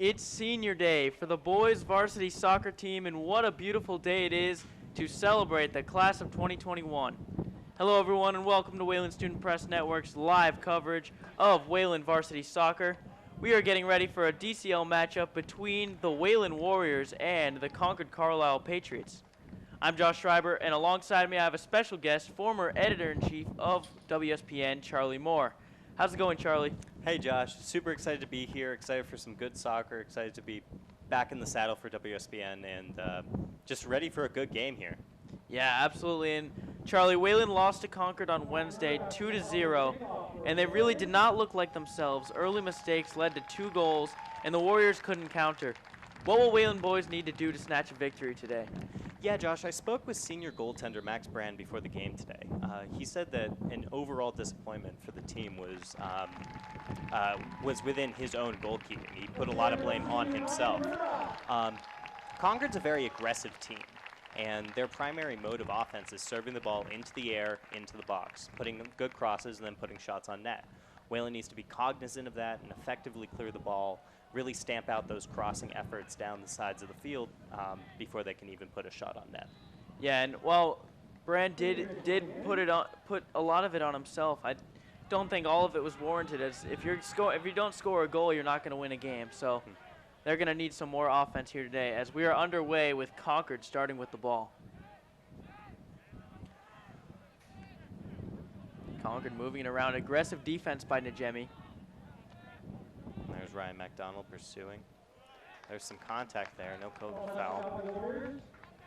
It's senior day for the boys varsity soccer team, and what a beautiful day it is to celebrate the class of 2021. Hello everyone, and welcome to Wayland Student Press Network's live coverage of Wayland varsity soccer. We are getting ready for a DCL matchup between the Wayland Warriors and the Concord Carlisle Patriots. I'm Josh Schreiber, and alongside me I have a special guest, former editor-in-chief of WSPN, Charlie Moore. How's it going, Charlie? Hey Josh, super excited to be here, excited for some good soccer, excited to be back in the saddle for WSPN, and just ready for a good game here. Yeah, absolutely. And Charlie, Wayland lost to Concord on Wednesday 2-0, and they really did not look like themselves. Early mistakes led to 2 goals, and the Warriors couldn't counter. What will Wayland boys need to do to snatch a victory today? Yeah, Josh, I spoke with senior goaltender Max Brand before the game today. He said that an overall disappointment for the team was within his own goalkeeping. He put a lot of blame on himself. Concord's a very aggressive team, and their primary mode of offense is serving the ball into the air, into the box, putting good crosses, and then putting shots on net. Wayland needs to be cognizant of that and effectively clear the ball, really stamp out those crossing efforts down the sides of the field before they can even put a shot on net. Yeah, and well, Brand did put a lot of it on himself. I don't think all of it was warranted. As if you don't score a goal, you're not going to win a game. So they're going to need some more offense here today, as we are underway with Concord starting with the ball. Concord moving it around, aggressive defense by Najemi. There's Ryan McDonald pursuing. There's some contact there, no COVID foul.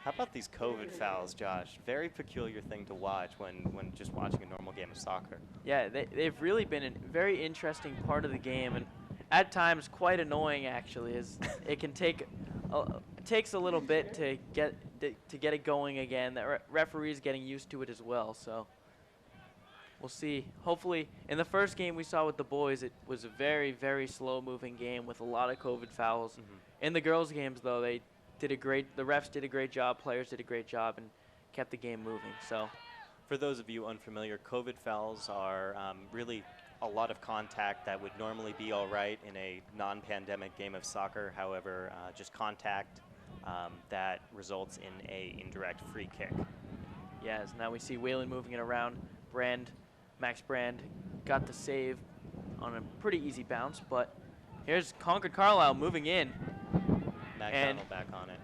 How about these COVID fouls, Josh? Very peculiar thing to watch when just watching a normal game of soccer. Yeah, they've really been a very interesting part of the game, and at times quite annoying actually, as it can take it takes a little bit to get it going again. The referees getting used to it as well, so we'll see. Hopefully, in the first game we saw with the boys, it was a very, very slow-moving game with a lot of COVID fouls. In the girls' games, though, the refs did a great job, players did a great job, and kept the game moving. So, for those of you unfamiliar, COVID fouls are really a lot of contact that would normally be all right in a non-pandemic game of soccer. However, just contact that results in a indirect free kick. Yes, now we see Wayland moving it around. Max Brand got the save on a pretty easy bounce, but here's Concord Carlisle moving in. McDonald back on it.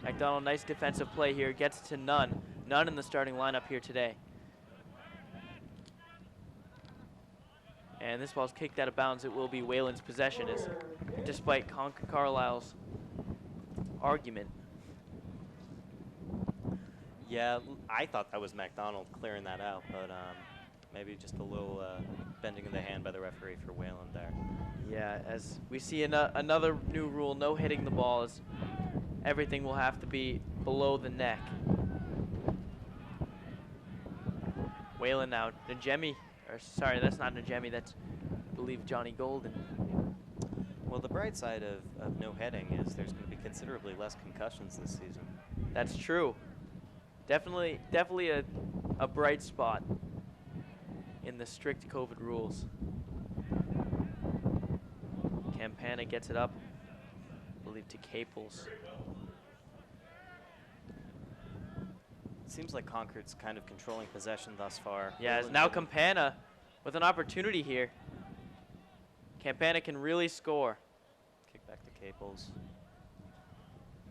McDonald, nice defensive play here, gets to Nunn. Nunn in the starting lineup here today. And this ball's kicked out of bounds. It will be Wayland's possession, despite Concord Carlisle's argument. Yeah, I thought that was McDonald clearing that out, but maybe just a little bending of the hand by the referee for Wayland there. Yeah, as we see another new rule, no hitting the ball, as everything will have to be below the neck. Wayland now, Najemi, or sorry, that's not Najemi, that's, I believe, Johnny Golden. Well, the bright side of no heading is there's going to be considerably less concussions this season. That's true. Definitely a bright spot in the strict COVID rules. Campana gets it up, I believe, to Caples. Seems like Concord's kind of controlling possession thus far. Yeah, it's now Campana with an opportunity here. Campana can really score. Kick back to Caples.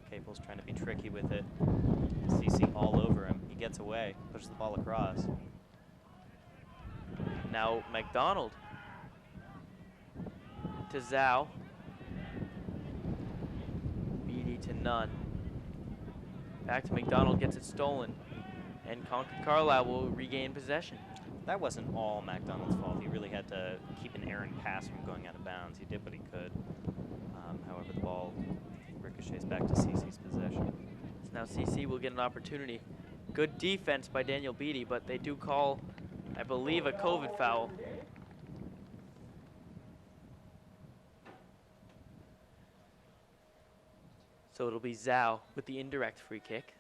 Caples trying to be tricky with it. CC all over him. He gets away, pushes the ball across. Now McDonald to Zhao. Beatty to Nunn. Back to McDonald, gets it stolen. And Concord Carlisle will regain possession. That wasn't all McDonald's fault. He really had to keep an errant pass from going out of bounds. He did what he could. However, the ball ricochets back to CC's possession. So now CC will get an opportunity. Good defense by Daniel Beatty, but they do call, I believe, a COVID foul. So it'll be Zhao with the indirect free kick.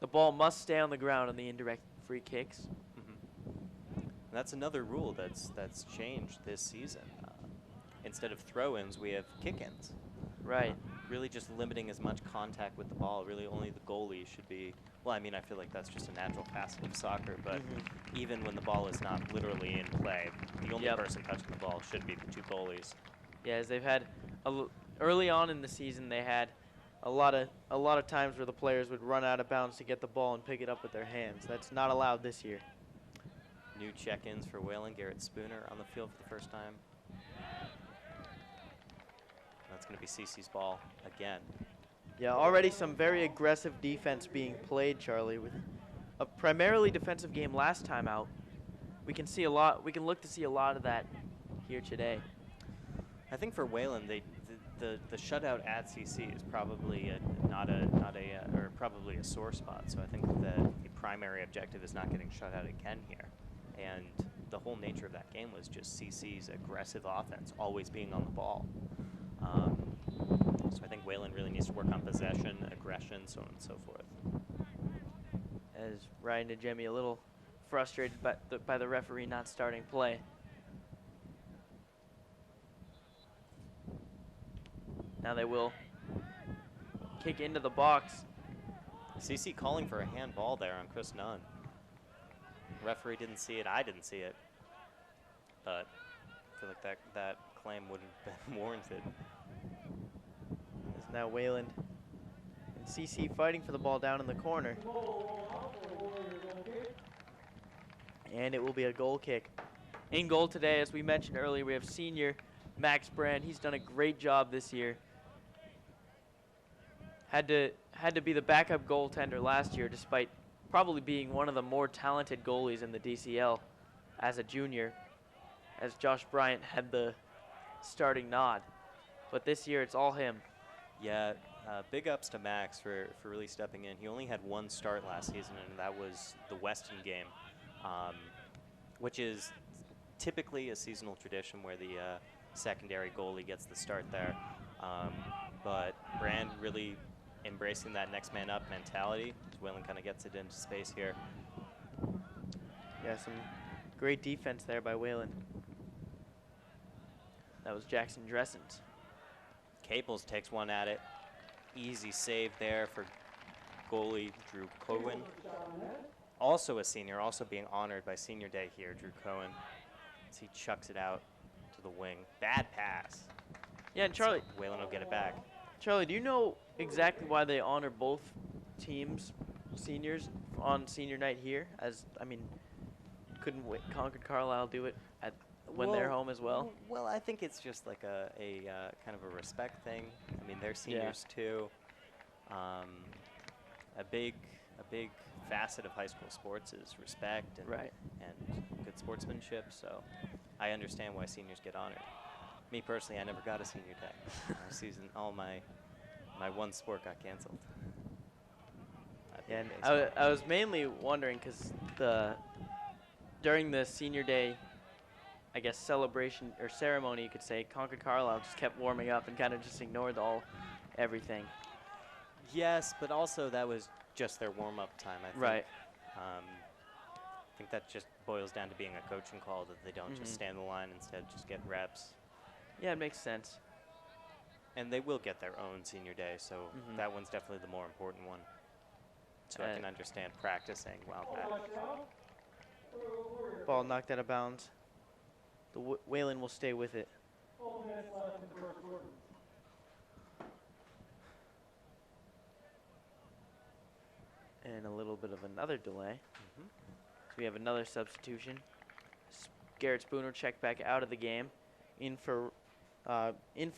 The ball must stay on the ground on the indirect free kicks. And that's another rule that's changed this season. instead of throw-ins, we have kick-ins. Right. Really just limiting as much contact with the ball. Really only the goalie should be, well, I mean, I feel like that's just a natural facet of soccer, but even when the ball is not literally in play, the only person touching the ball should be the two goalies. Yeah, as they've had, early on in the season, they had a lot of times where the players would run out of bounds to get the ball and pick it up with their hands. That's not allowed this year. New check-ins for Whalen. Garrett Spooner on the field for the first time. That's going to be CC's ball again. Yeah, already some very aggressive defense being played, Charlie, with a primarily defensive game last time out. We can look to see a lot of that here today. I think for Whalen, the shutout at CC is probably probably a sore spot. So I think the primary objective is not getting shut out again here. And the whole nature of that game was just CC's aggressive offense, always being on the ball. So I think Whalen really needs to work on possession, aggression, so on and so forth. As Ryan Najemi a little frustrated by the referee not starting play. Now they will kick into the box. CC calling for a handball there on Chris Nunn. Referee didn't see it, I didn't see it. But I feel like that claim would have been warranted. Is now Wayland and CC fighting for the ball down in the corner. And it will be a goal kick. In goal today, as we mentioned earlier, we have senior Max Brand. He's done a great job this year. Had to be the backup goaltender last year, despite probably being one of the more talented goalies in the DCL as a junior, as Josh Bryant had the starting nod. But this year, it's all him. Yeah, big ups to Max for really stepping in. He only had one start last season, and that was the Weston game, which is typically a seasonal tradition where the secondary goalie gets the start there. But Brand really embracing that next man up mentality. Whalen kind of gets it into space here. Yeah, some great defense there by Whalen. That was Jackson Dressens. Caples takes one at it. Easy save there for goalie Drew Cohen. Also a senior, also being honored by senior day here, Drew Cohen. As he chucks it out to the wing. Bad pass. Yeah, and Charlie. So Whalen will get it back. Charlie, do you know exactly why they honor both teams, seniors, on senior night here? As, I mean, couldn't Concord Carlisle do it when they're home as well? Well, I think it's just like a kind of a respect thing. I mean, they're seniors too. A big facet of high school sports is respect and good sportsmanship. So I understand why seniors get honored. Me personally, I never got a senior day. All my one sport got canceled. And I was mainly wondering because during the senior day, I guess celebration or ceremony, you could say, Concord Carlisle just kept warming up and kind of just ignored everything. Yes, but also that was just their warm-up time, I think. Right. I think that just boils down to being a coaching call, that they don't just stand in the line, instead just get reps. Yeah, it makes sense. And they will get their own senior day, so that one's definitely the more important one. So I can understand practicing while that. Ball knocked out of bounds. The Whalen will stay with it. And a little bit of another delay. So we have another substitution. Garrett Spooner checked back out of the game. In for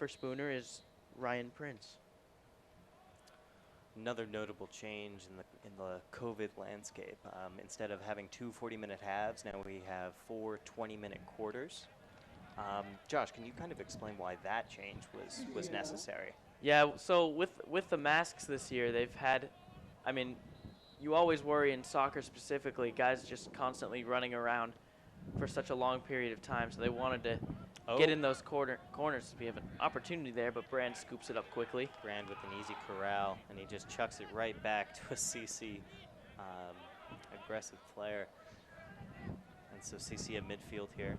Spooner is Ryan Prince. Another notable change in the COVID landscape. Instead of having two 40-minute halves, now we have 4 20-minute quarters. Josh, can you kind of explain why that change was necessary? Yeah, so with the masks this year, they've had, I mean, you always worry in soccer specifically, guys just constantly running around for such a long period of time, so they wanted to get in those corners. We have an opportunity there, but Brand scoops it up quickly. Brand with an easy corral, and he just chucks it right back to a CC aggressive player. And so CC at midfield here.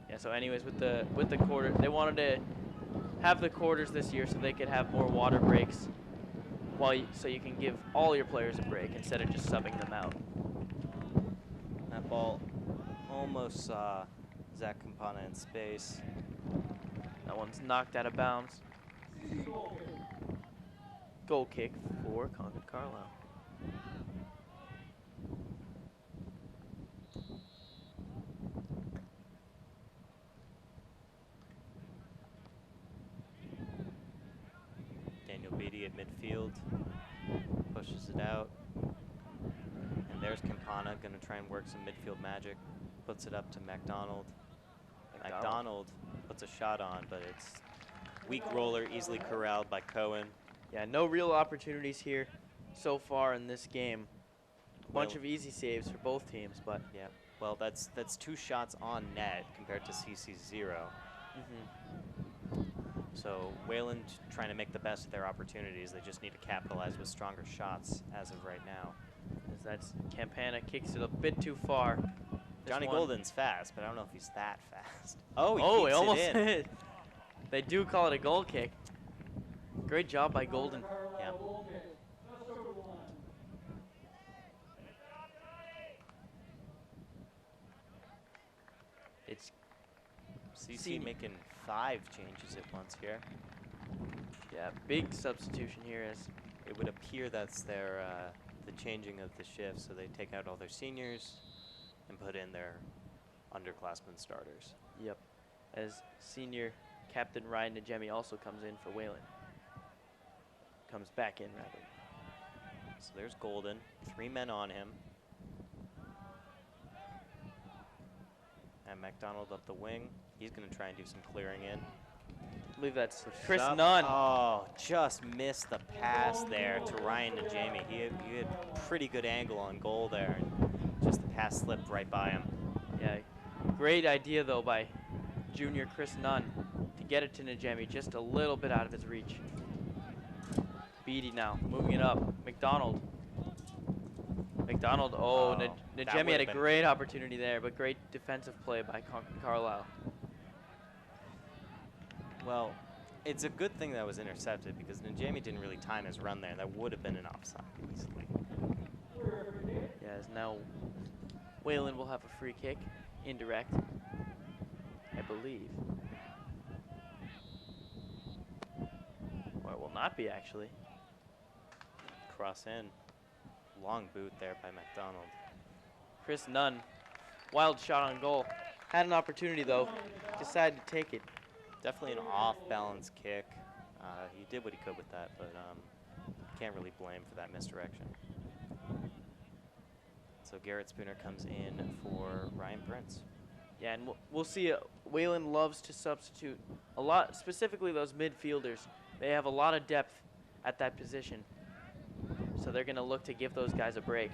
Yeah. So, anyways, with the quarter, they wanted to have the quarters this year so they could have more water breaks, so you can give all your players a break instead of just subbing them out. That ball almost saw Zach Campana in space. That one's knocked out of bounds. Goal kick for Concord Carlisle. Daniel Beatty at midfield. Pushes it out. And there's Campana, going to try and work some midfield magic. Puts it up to McDonald. McDonald puts a shot on, but it's weak roller, easily corralled by Cohen. Yeah, no real opportunities here so far in this game. Bunch of easy saves for both teams, but yeah. Well, that's 2 shots on net compared to CC's 0. So Wayland trying to make the best of their opportunities. They just need to capitalize with stronger shots as of right now. As that's Campana kicks it a bit too far. Johnny Golden's fast, but I don't know if he's that fast. Oh, he he keeps almost it in. hit. They do call it a goal kick. Great job by Golden. Yeah. It's CC making 5 changes at once here. Yeah, big substitution here as it would appear that's their the changing of the shift, so they take out all their seniors and put in their underclassmen starters. Yep. As senior captain Ryan Najemi also comes in for Wayland. Comes back in, rather. So there's Golden. 3 men on him. And McDonald up the wing. He's going to try and do some clearing in. I believe that's Chris Nunn. Oh, just missed the pass there to Ryan Najemi. He had pretty good angle on goal there. And just the pass slipped right by him. Yeah, great idea, though, by junior Chris Nunn to get it to Najemi just a little bit out of his reach. Beatty now, moving it up. McDonald. Najemi had a great opportunity there, but great defensive play by Carlisle. Well, it's a good thing that was intercepted because Najemi didn't really time his run there. That would have been an offside easily. Yeah, as now Wayland will have a free kick, indirect, I believe. Or it will not be, actually. Cross in. Long boot there by McDonald. Chris Nunn, wild shot on goal. Had an opportunity, though. Decided to take it. Definitely an off-balance kick. He did what he could with that, but can't really blame for that misdirection. So Garrett Spooner comes in for Ryan Prince. Yeah, and we'll see. Wayland loves to substitute a lot, specifically those midfielders. They have a lot of depth at that position. So they're going to look to give those guys a break.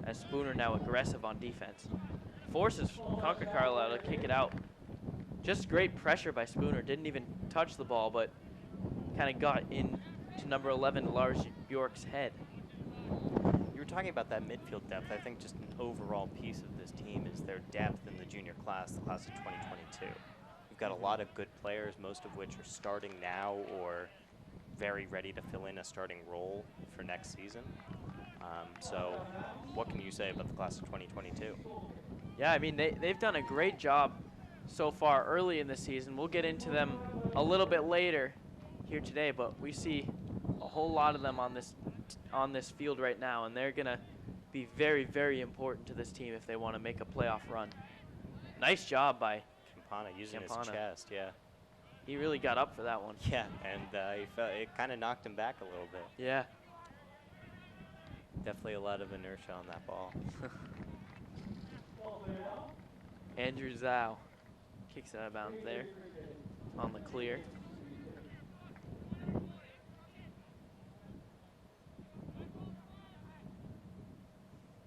As Spooner now aggressive on defense. Forces Concord Carlisle to kick it out. Just great pressure by Spooner. Didn't even touch the ball, but kind of got into number 11, Lars Bjork's head. You were talking about that midfield depth. I think just an overall piece of this team is their depth in the junior class, the class of 2022. We've got a lot of good players, most of which are starting now or very ready to fill in a starting role for next season. So what can you say about the class of 2022? Yeah, I mean, they've done a great job so far early in the season. We'll get into them a little bit later here today, but we see a whole lot of them on this field right now, and they're going to be very, very important to this team if they want to make a playoff run. Nice job by Campana using his chest, yeah. He really got up for that one. Yeah, and he felt it kind of knocked him back a little bit. Yeah. Definitely a lot of inertia on that ball. Andrew Zhao kicks it out of bounds there on the clear.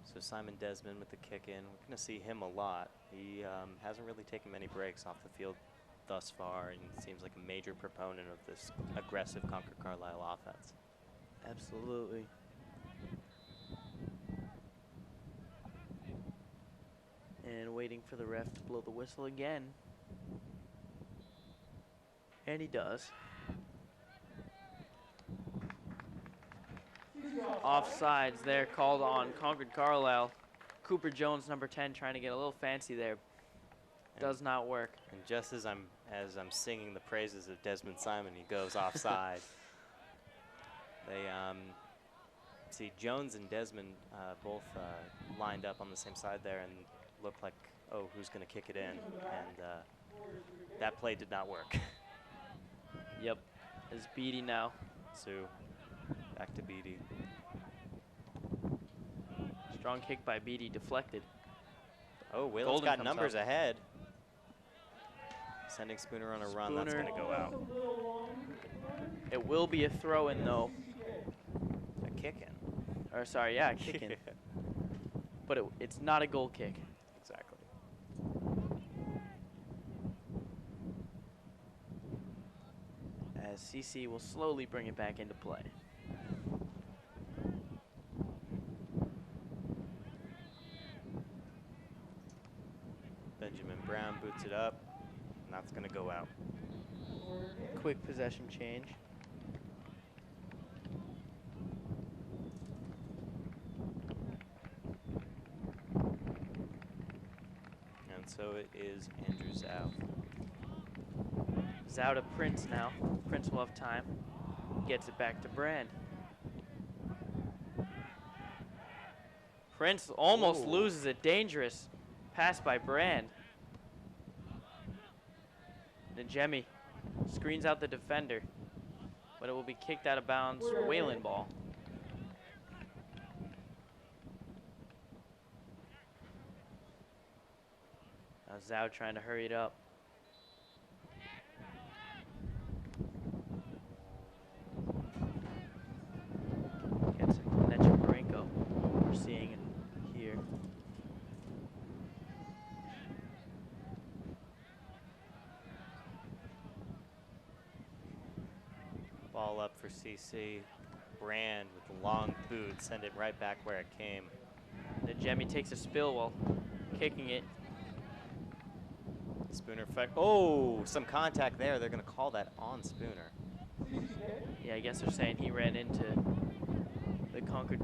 So Simon Desmond with the kick in. We're going to see him a lot. He hasn't really taken many breaks off the field thus far, and seems like a major proponent of this aggressive Concord Carlisle offense. Absolutely. And waiting for the ref to blow the whistle again. And he does. Offsides there called on Concord Carlisle. Cooper Jones, number 10, trying to get a little fancy there. Does not work. And just as I'm singing the praises of Desmond Simon, he goes offside. They see Jones and Desmond both lined up on the same side there and looked like, oh, who's going to kick it in? And that play did not work. Yep, it's Beatty now. Sue, back to Beatty. Strong kick by Beatty, deflected. Oh, Whalen's Golden got comes numbers up. ahead. Sending Spooner on a run, that's Spooner. going to go out. It will be a throw-in, though. A kick in. Or, sorry, yeah, a kick-in. But it's not a goal kick. Exactly. As CC will slowly bring it back into play. Benjamin Brown boots it up, and that's going to go out. Quick possession change. And so it is Andrew Zhao. Zhao to Prince now. Prince will have time. Gets it back to Brand. Prince almost Ooh. loses it. Dangerous pass by Brand. Najemi screens out the defender, but it will be kicked out of bounds. Whalen ball. Now Zhao trying to hurry it up. Gets it to Nechaparenko. We're seeing it here. Ball up for CC. Brand with the long boot, send it right back where it came. Najemi takes a spill while kicking it. Spooner fight. Oh, some contact there. They're going to call that on Spooner. Yeah, I guess they're saying he ran into the Concord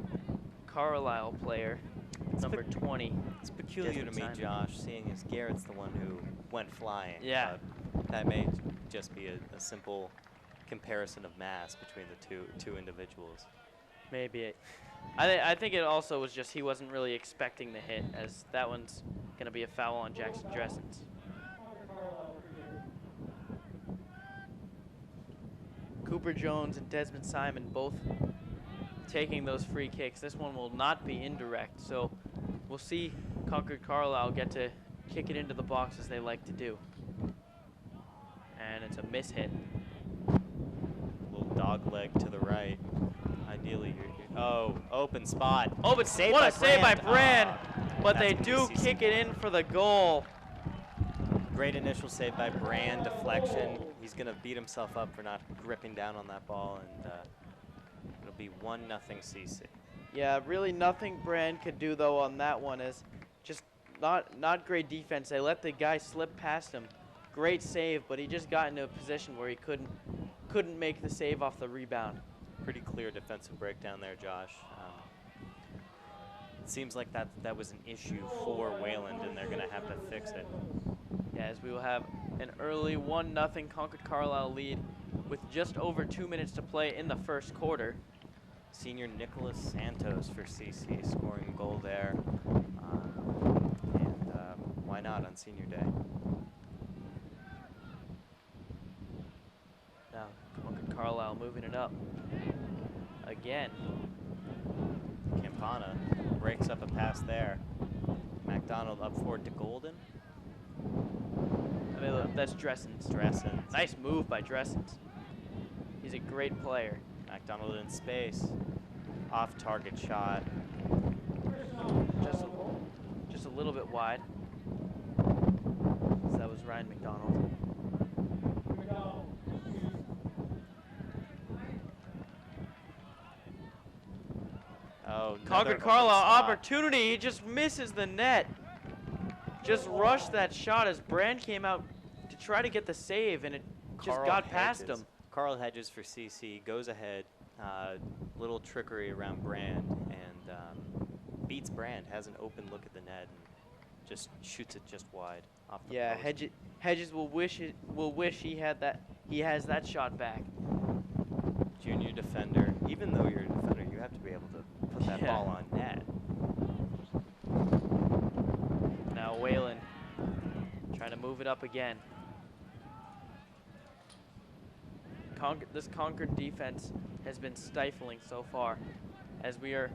Carlisle player, number 20. It's peculiar to Desmond me, Simon. Josh, seeing as Garrett's the one who went flying. Yeah. But that may just be a simple comparison of mass between the two individuals. Maybe. I think it also was just he wasn't really expecting the hit, as that one's going to be a foul on Jackson Dressens. Cooper Jones and Desmond Simon both taking those free kicks. This one will not be indirect, so we'll see Concord Carlisle get to kick it into the box as they like to do. And it's a mishit. Little dog leg to the right. Ideally, oh, open spot. Oh, but Saved what by a save by Brand! But that's they gonna do be kick it in for the goal. Great initial save by Brand, deflection. He's going to beat himself up for not gripping down on that ball, and it'll be 1-0 CC. Yeah, really nothing Brand could do though on that one is just not great defense. They let the guy slip past him. Great save, but he just got into a position where he couldn't make the save off the rebound. Pretty clear defensive breakdown there, Josh. It seems like that was an issue for Wayland, and they're going to have to fix it. Yeah, as we will have an early 1-0 Concord Carlisle lead with just over 2 minutes to play in the first quarter. Senior Nicholas Santos for CC scoring a goal there. And why not on senior day? Now Concord Carlisle moving it up again. Campana breaks up a pass there. McDonald up forward to Golden. I mean, that's Dressens. Dressens. Nice move by Dressens. He's a great player. McDonald in space. Off target shot. Just a little bit wide. So that was Ryan McDonald. Oh, Concord Carlisle opportunity. He just misses the net. Just rushed that shot as Brand came out to try to get the save, and it just got past him. Carl Hedges for CC goes ahead, little trickery around Brand, and beats Brand, has an open look at the net, and just shoots it just wide off the post. Hedges will wish he had that. He has that shot back. Junior defender, even though you're a defender, you have to be able to put that ball on net. Now Whalen trying to move it up again. This Concord defense has been stifling so far. As we are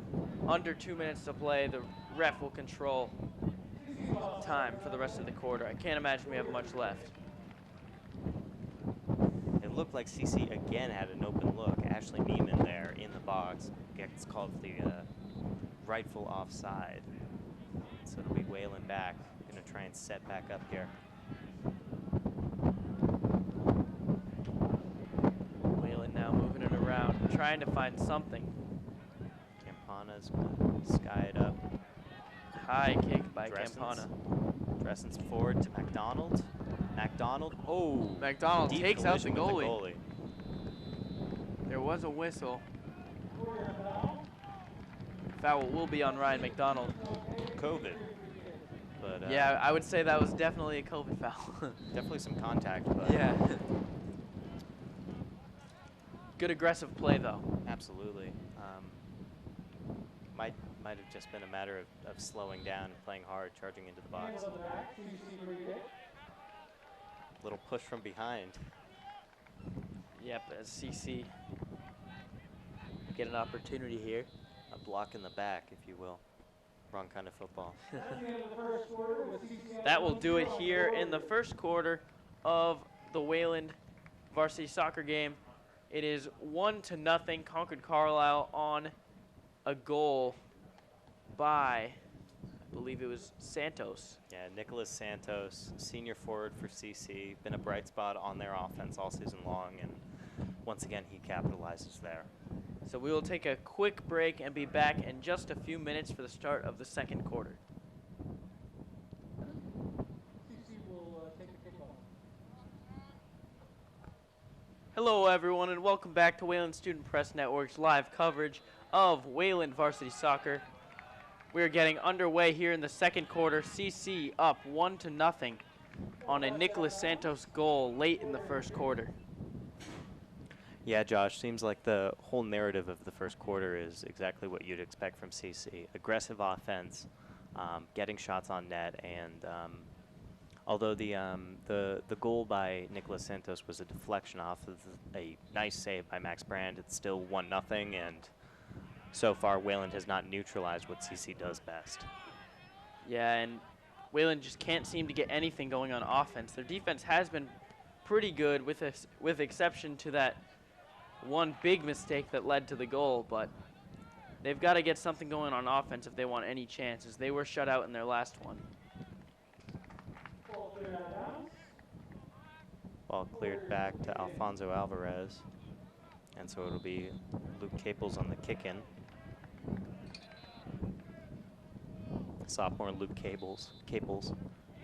under 2 minutes to play, the ref will control time for the rest of the quarter. I can't imagine we have much left. It looked like CC again had an open look. Ashley Neiman there in the box gets called the rightful offside. So it'll be Whalen back. Gonna try and set back up here. Whalen now moving it around, trying to find something. Campana's gonna sky it up. High kick by Campana. Dressen's forward to McDonald. McDonald, McDonald takes out the collision with goalie. There was a whistle. Foul will be on Ryan McDonald. COVID. But yeah, I would say that was definitely a COVID foul. Definitely some contact, but yeah. Good aggressive play though. Absolutely. Might have just been a matter of slowing down and playing hard, charging into the box. Little push from behind. Yep, as CC get an opportunity here. A block in the back, if you will. Wrong kind of football. That will do it here in the first quarter of the Wayland varsity soccer game. It is 1-0 Concord Carlisle on a goal by, I believe it was Santos. Yeah, Nicholas Santos, senior forward for CC, been a bright spot on their offense all season long, and once again he capitalizes there. So we will take a quick break and be back in just a few minutes for the start of the second quarter. Hello everyone and welcome back to Wayland Student Press Network's live coverage of Wayland varsity soccer. We are getting underway here in the second quarter. CC up 1-0 on a Nicholas Santos goal late in the first quarter. Yeah, Josh, seems like the whole narrative of the first quarter is exactly what you'd expect from CC. Aggressive offense, getting shots on net, and although the goal by Nicholas Santos was a deflection off of a nice save by Max Brand, it's still 1-0, and so far Wayland has not neutralized what CC does best. Yeah, and Wayland just can't seem to get anything going on offense. Their defense has been pretty good with exception to that one big mistake that led to the goal, but they've got to get something going on offense if they want any chances. They were shut out in their last one. Ball cleared back to Alfonso Alvarez, and so it'll be Luke Caples on the kick-in. Sophomore Luke Caples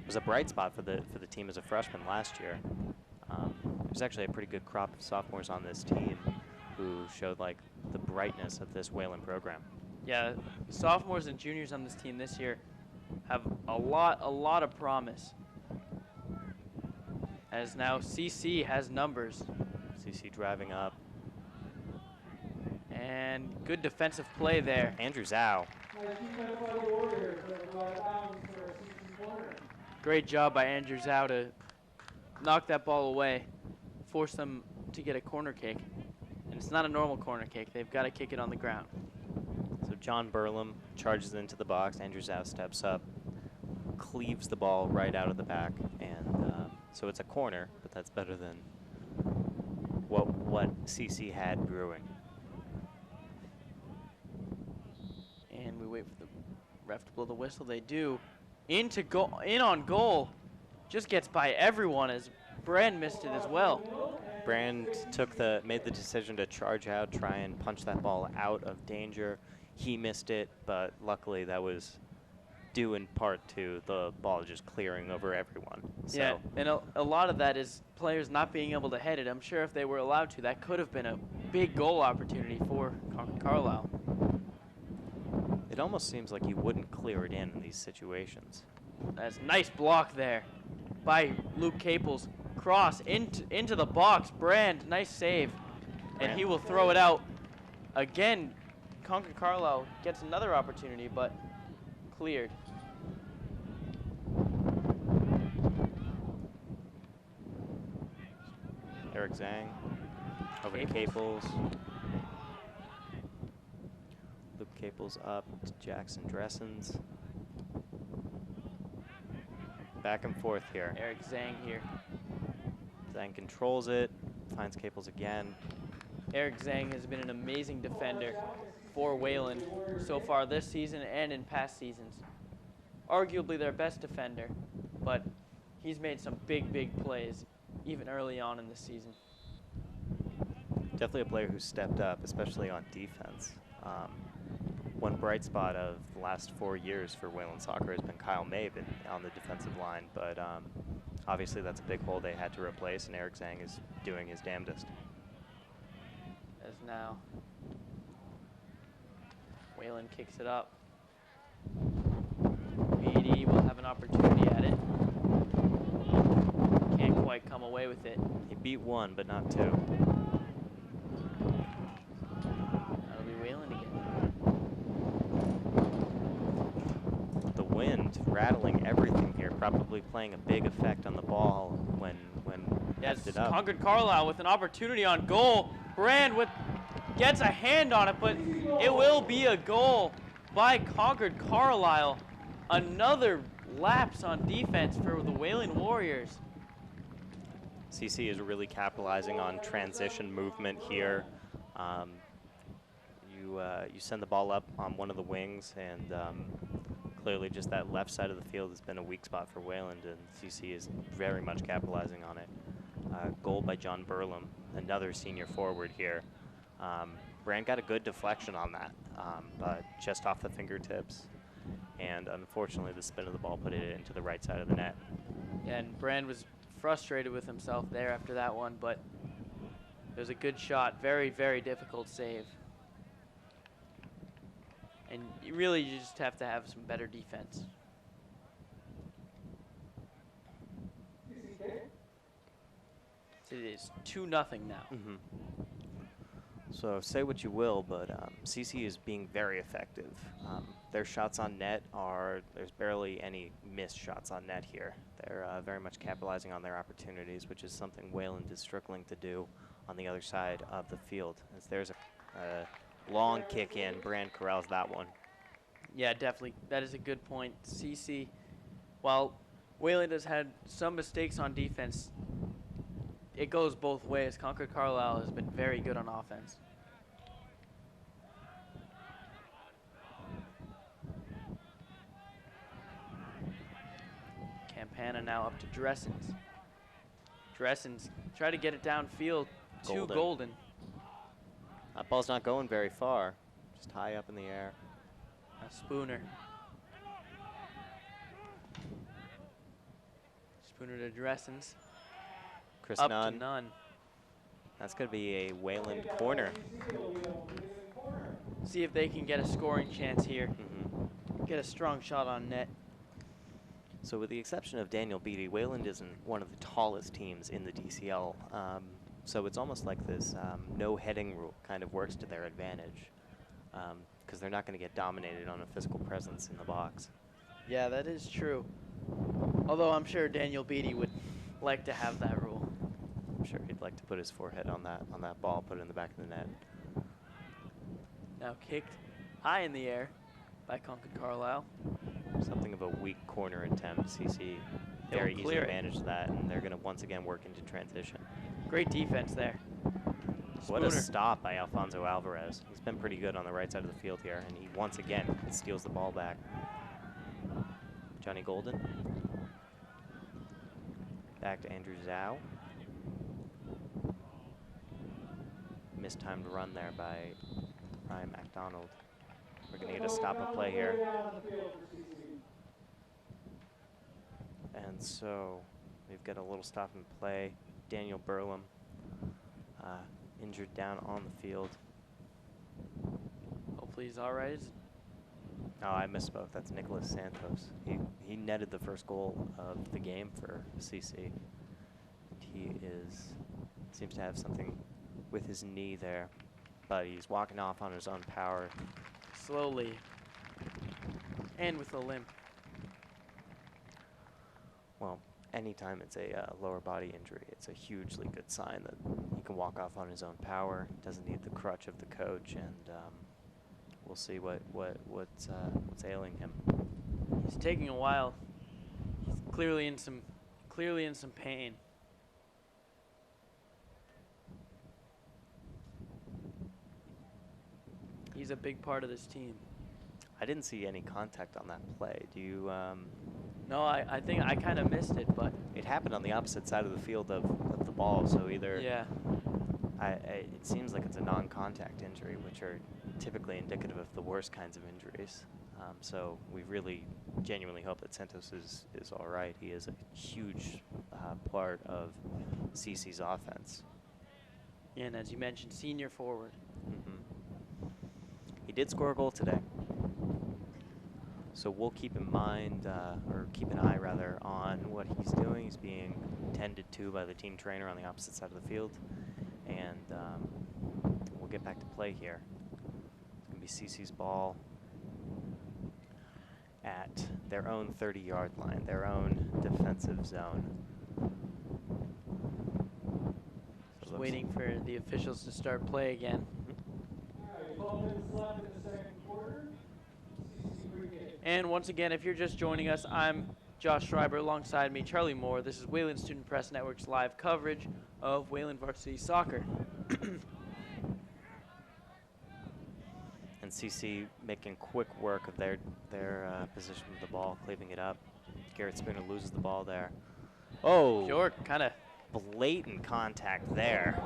was a bright spot for the team as a freshman last year. There's actually a pretty good crop of sophomores on this team who showed like the brightness of this Wayland program. Yeah, sophomores and juniors on this team this year have a lot of promise. As now CC has numbers. CC driving up. And good defensive play there. Andrew Zhao. Great job by Andrew Zhao to knock that ball away, force them to get a corner kick. And it's not a normal corner kick. They've got to kick it on the ground. So John Burlam charges into the box. Andrew Zhao steps up, cleaves the ball right out of the back, and so it's a corner, but that's better than what CC had brewing. And we wait for the ref to blow the whistle. They do. In on goal. Just gets by everyone as Brand missed it as well. Brand made the decision to charge out, try and punch that ball out of danger. He missed it, but luckily that was due in part to the ball just clearing over everyone. So Yeah, and a lot of that is players not being able to head it. I'm sure if they were allowed to, that could have been a big goal opportunity for Concord Carlisle. it almost seems like you wouldn't clear it in these situations. That's nice block there by Luke Caples. Cross into the box. Brand, nice save. And Brand. he will throw it out. Again, Concord Carlisle gets another opportunity, but cleared. Eric Zhang over to Caples. Luke Caples up to Jackson Dressens. Back and forth here. Eric Zhang here. Zhang controls it, finds Caples again. Eric Zhang has been an amazing defender for Wayland so far this season and in past seasons. Arguably their best defender, but he's made some big plays even early on in the season. Definitely a player who stepped up, especially on defense. One bright spot of the last 4 years for Wayland soccer has been Kyle Mabe on the defensive line, but obviously that's a big hole they had to replace, and Eric Zhang is doing his damnedest. As now Wayland kicks it up. Beatty will have an opportunity at it. Can't quite come away with it. He beat one, but not two. That'll be Wayland again. The wind rattling everything here, probably playing a big effect on the ball when Yes, lifted up. Concord Carlisle with an opportunity on goal. Brand gets a hand on it, but it will be a goal by Concord Carlisle. Another lapse on defense for the Wayland Warriors. CC is really capitalizing on transition movement here. You send the ball up on one of the wings, and clearly just that left side of the field has been a weak spot for Wayland, and CC is very much capitalizing on it. Goal by John Burlam, another senior forward here. Brand got a good deflection on that, but just off the fingertips. And unfortunately, the spin of the ball put it into the right side of the net. Yeah, and Brand was frustrated with himself there after that one, but it was a good shot. Very difficult save. And you just have to have some better defense. It is 2-0 now. So say what you will, but CC is being very effective. Their shots on net there's barely any missed shots on net here. They're very much capitalizing on their opportunities, which is something Wayland is struggling to do on the other side of the field. As there's a long kick in, Brand corrals that one. Yeah, definitely. That is a good point. CC, while Wayland has had some mistakes on defense, it goes both ways. Concord Carlisle has been very good on offense. Campana now up to Dressens. Dressens try to get it downfield to Golden. That ball's not going very far, just high up in the air. A Spooner. Spooner to Dressens. Chris Up Nunn. to Nunn. That's going to be a Wayland corner. See if they can get a scoring chance here. Get a strong shot on net. So with the exception of Daniel Beatty, Wayland isn't one of the tallest teams in the DCL. So it's almost like this no heading rule kind of works to their advantage, because they're not going to get dominated on a physical presence in the box. Yeah, that is true. Although I'm sure Daniel Beatty would like to have that rule. I'm sure he'd like to put his forehead on that ball, put it in the back of the net. Now kicked high in the air by Concord Carlisle. Something of a weak corner attempt. CC very easy to manage that, and they're going to once again work into transition. Great defense there. What a stop by Alfonso Alvarez. He's been pretty good on the right side of the field here, and he once again steals the ball back. Johnny Golden. Back to Andrew Zhao. Mistimed run there by Ryan McDonald. We're going to get a stop and play here. And so we've got a little stop and play. Daniel Burlam injured down on the field. Hopefully he's all right. Oh, I misspoke. That's Nicholas Santos. He netted the first goal of the game for CC. He seems to have something with his knee there, but he's walking off on his own power. Slowly. And with a limp. Well, anytime it's a lower body injury, it's a hugely good sign that he can walk off on his own power, doesn't need the crutch of the coach, and we'll see what's ailing him. He's taking a while. He's clearly in some pain. He's a big part of this team. I didn't see any contact on that play. Do you? No, I think I kind of missed it, but It happened on the opposite side of the field of the ball, so either. yeah. It seems like it's a non-contact injury, which are typically indicative of the worst kinds of injuries. So we really genuinely hope that Santos is all right. He is a huge part of CC's offense. And as you mentioned, senior forward. He did score a goal today. So we'll keep in mind, or keep an eye rather, on what he's doing. He's being tended to by the team trainer on the opposite side of the field. And we'll get back to play here. It's going to be CC's ball at their own 30-yard line, their own defensive zone. Just waiting for the officials to start play again. And once again, if you're just joining us, I'm Josh Schreiber. Alongside me, Charlie Moore. This is Wayland Student Press Network's live coverage of Wayland Varsity Soccer. And CC making quick work of their position with the ball, cleaving it up. Garrett Spooner loses the ball there. Oh, York kind of blatant contact there.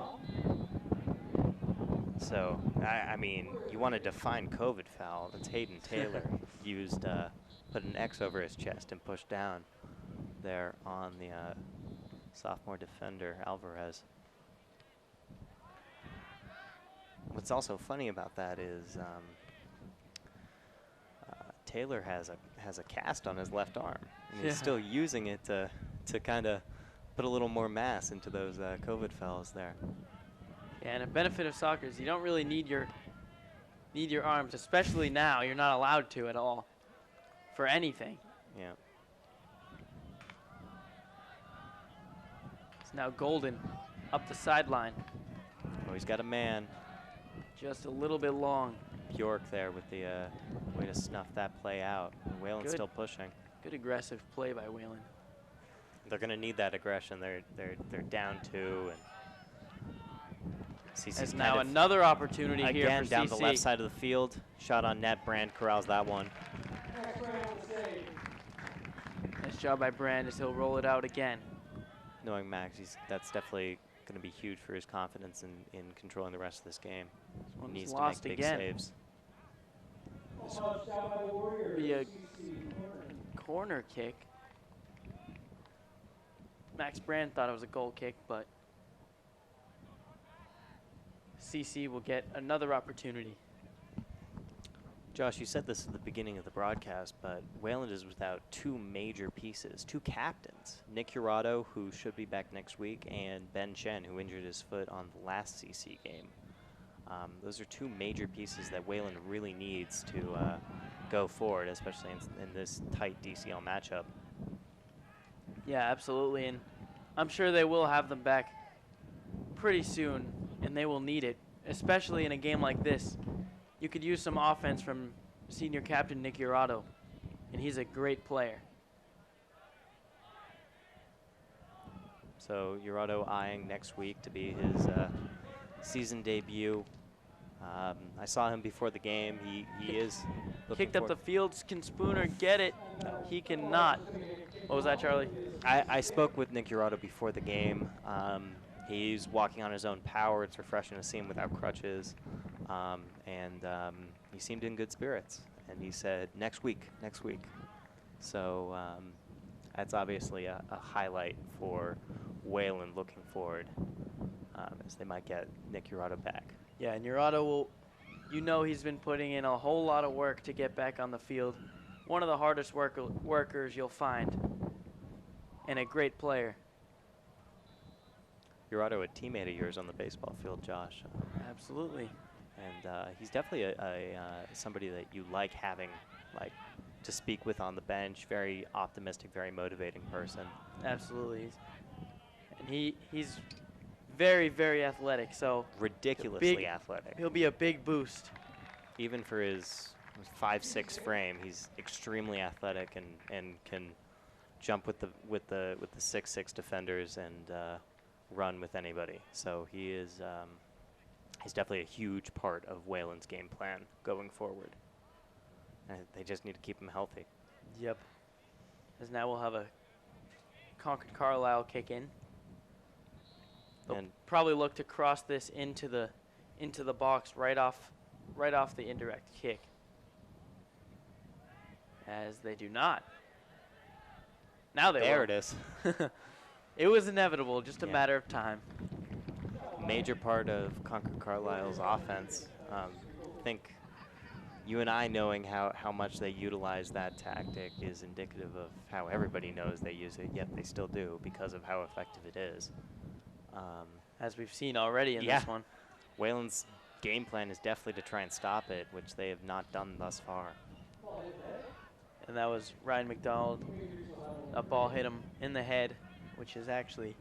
So, I mean, you want to define COVID foul. That's Hayden Taylor used, put an X over his chest and pushed down there on the sophomore defender, Alvarez. What's also funny about that is Taylor has a cast on his left arm, and he's still using it to kind of put a little more mass into those COVID fouls there. Yeah, and a benefit of soccer is you don't really need your arms, especially now. You're not allowed to at all for anything. Yeah. It's now Golden up the sideline. Oh, he's got a man. Just a little bit long. Bjork there with the way to snuff that play out. Wayland's still pushing. Good aggressive play by Wayland. They're going to need that aggression. They're down 2, and CC's As now another opportunity here for CC. Again, down the left side of the field. Shot on net. Brand corrals that one. Nice job by Brand as he'll roll it out again. Knowing Max, that's definitely going to be huge for his confidence in controlling the rest of this game. This He needs lost to make again. big saves. This will be a corner kick. Max Brand thought it was a goal kick, but CC will get another opportunity. Josh, you said this at the beginning of the broadcast, but Wayland is without 2 major pieces, 2 captains. Nick Jurado, who should be back next week, and Ben Chen, who injured his foot on the last CC game. Those are 2 major pieces that Wayland really needs to go forward, especially in this tight DCL matchup. Yeah, absolutely, and I'm sure they will have them back pretty soon, and they will need it, especially in a game like this. You could use some offense from senior captain Nick Jurado, and he's a great player. So Jurado eyeing next week to be his season debut. I saw him before the game. He is Kicked up the field. Can Spooner get it? No. He cannot. What was that, Charlie? I spoke with Nick Jurado before the game. He's walking on his own power. It's refreshing to see him without crutches. And he seemed in good spirits. And he said, next week. So That's obviously a highlight for Wayland looking forward, as they might get Nick Urado back. Yeah, and Urado will, he's been putting in a whole lot of work to get back on the field. One of the hardest workers you'll find, and a great player. Urado, a teammate of yours on the baseball field, Josh. Absolutely. And he's definitely somebody that you like having, like, to speak with on the bench. Very optimistic, very motivating person. Absolutely. And he's very, very athletic. So ridiculously athletic. He'll be a big boost. Even for his 5'6" frame, he's extremely athletic and can jump with the 6'6" defenders and run with anybody. So he is he's definitely a huge part of Wayland's game plan going forward. And they just need to keep him healthy. Yep. As now we'll have a Concord Carlisle kick in. They'll And probably look to cross this into the box right off the indirect kick. As they do not. Now they there will. it is. It was inevitable, just a Yeah. matter of time. Major part of Concord Carlisle's offense. I think you and I knowing how much they utilize that tactic is indicative of how everybody knows they use it, yet they still do because of how effective it is. As we've seen already in Yeah. this one. Wayland's game plan is definitely to try and stop it, which they have not done thus far. And that was Ryan McDonald. A ball hit him in the head, which is actually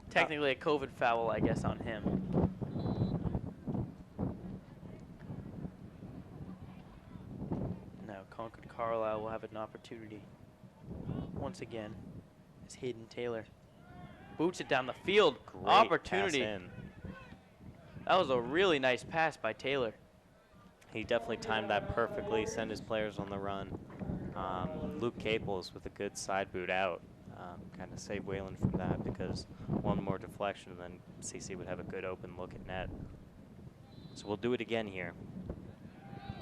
technically a COVID foul, I guess, on him. Now Concord Carlisle will have an opportunity once again. It's Hayden Taylor. Boots it down the field. Great Opportunity. pass in. That was a really nice pass by Taylor. He definitely timed that perfectly, sent his players on the run. Luke Caples with a good side boot out. Kind of saved Wayland from that because one more deflection and then CC would have a good open look at net. So we'll do it again here.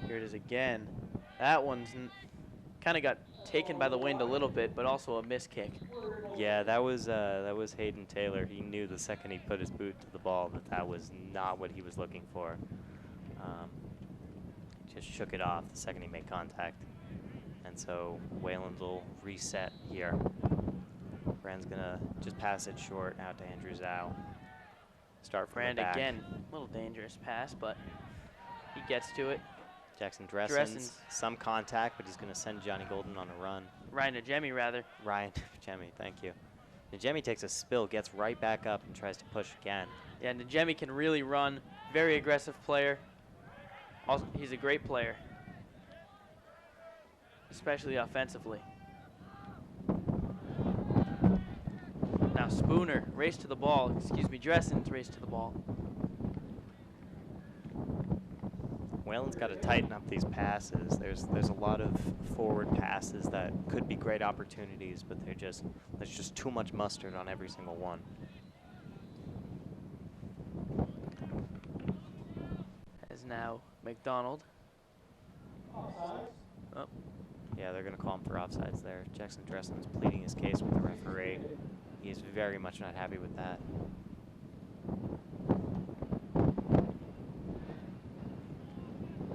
Here it is again. That one's kind of got taken by the wind a little bit, but also a miss kick. Yeah, that was Hayden Taylor. He knew the second he put his boot to the ball that was not what he was looking for. Just shook it off the second he made contact. And so Wayland will reset here. Brand's gonna just pass it short out to Andrew Zhao. Start from Brand the back. again, a little dangerous pass, but he gets to it. Jackson Dressens, some contact, but he's gonna send Johnny Golden on a run. Ryan Najemi, rather. Ryan Najemi, thank you. Najemi takes a spill, gets right back up and tries to push again. Yeah, Najemi can really run. Very aggressive player. Also, he's a great player, especially offensively. Now Spooner, race to the ball. Dressens, race to the ball. Wayland's got to tighten up these passes. There's a lot of forward passes that could be great opportunities, but there's just too much mustard on every single one. As now McDonald. Oh. Yeah, they're going to call him for offsides there. Jackson Dressens pleading his case with the referee. He is very much not happy with that.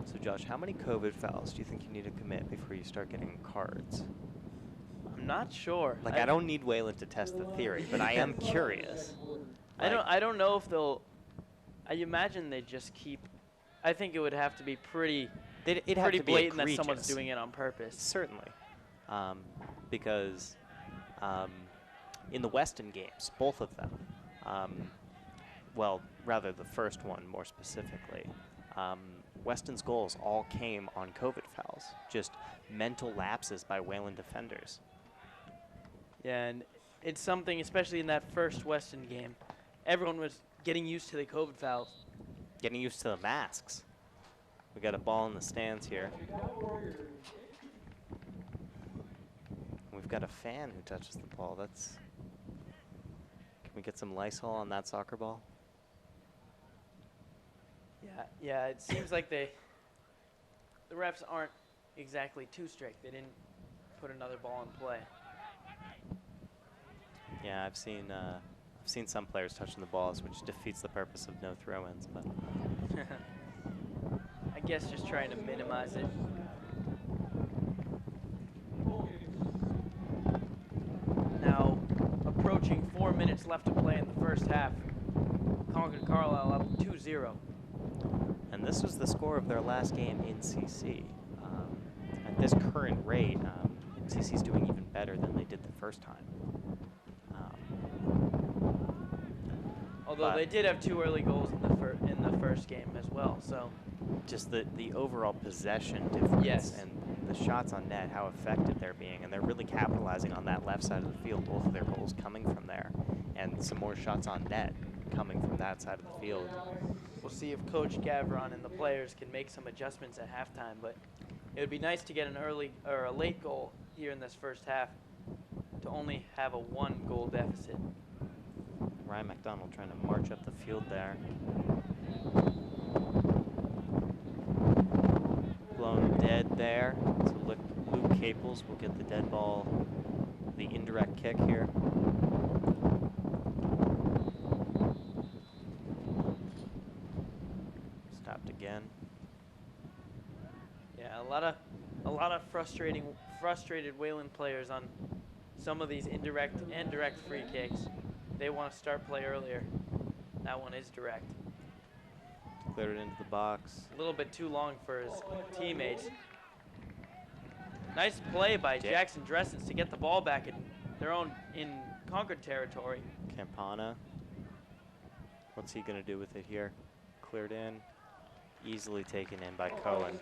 So Josh, how many COVID fouls do you think you need to commit before you start getting cards? I'm not sure. Like, I don't need Wayland to test the theory, but I am curious. I don't know if they'll. I imagine they just keep. I think it would have to be pretty blatant that someone's doing it on purpose. Certainly, because in the Weston games, both of them, well, rather the first one more specifically, Weston's goals all came on COVID fouls, just mental lapses by Wayland defenders. Yeah, and it's something, especially in that first Weston game, everyone was getting used to the COVID fouls. Getting used to the masks. We got a ball in the stands here. We've got a fan who touches the ball. Can we get some Lysol on that soccer ball? Yeah, it seems like the refs aren't exactly too strict. They didn't put another ball in play. Yeah, I've seen some players touching the balls, which defeats the purpose of no throw-ins. But I guess just trying to minimize it. Now, approaching 4 minutes left to play in the first half. Concord Carlisle up 2-0. and this was the score of their last game in CC. At this current rate, CC's doing even better than they did the first time. Although they did have 2 early goals in the first game as well, so just the overall possession difference Yes. and the shots on net, how effective they're being, and they're really capitalizing on that left side of the field, both of their goals coming from there, and some more shots on net coming from that side of the field. we'll see if Coach Gavron and the players can make some adjustments at halftime, but it would be nice to get an early or a late goal here in this first half to only have a 1-goal deficit. Ryan McDonald trying to march up the field there. Blown dead there. So Luke Caples will get the dead ball, the indirect kick here. Stopped again. Yeah, a lot of frustrated Wayland players on some of these indirect and direct free kicks. They want to start play earlier. That one is direct. Cleared it into the box. A little bit too long for his teammates. Nice play by Jackson Dressens to get the ball back in Concord territory. Campana. What's he going to do with it here? Cleared in. Easily taken in by Cohen.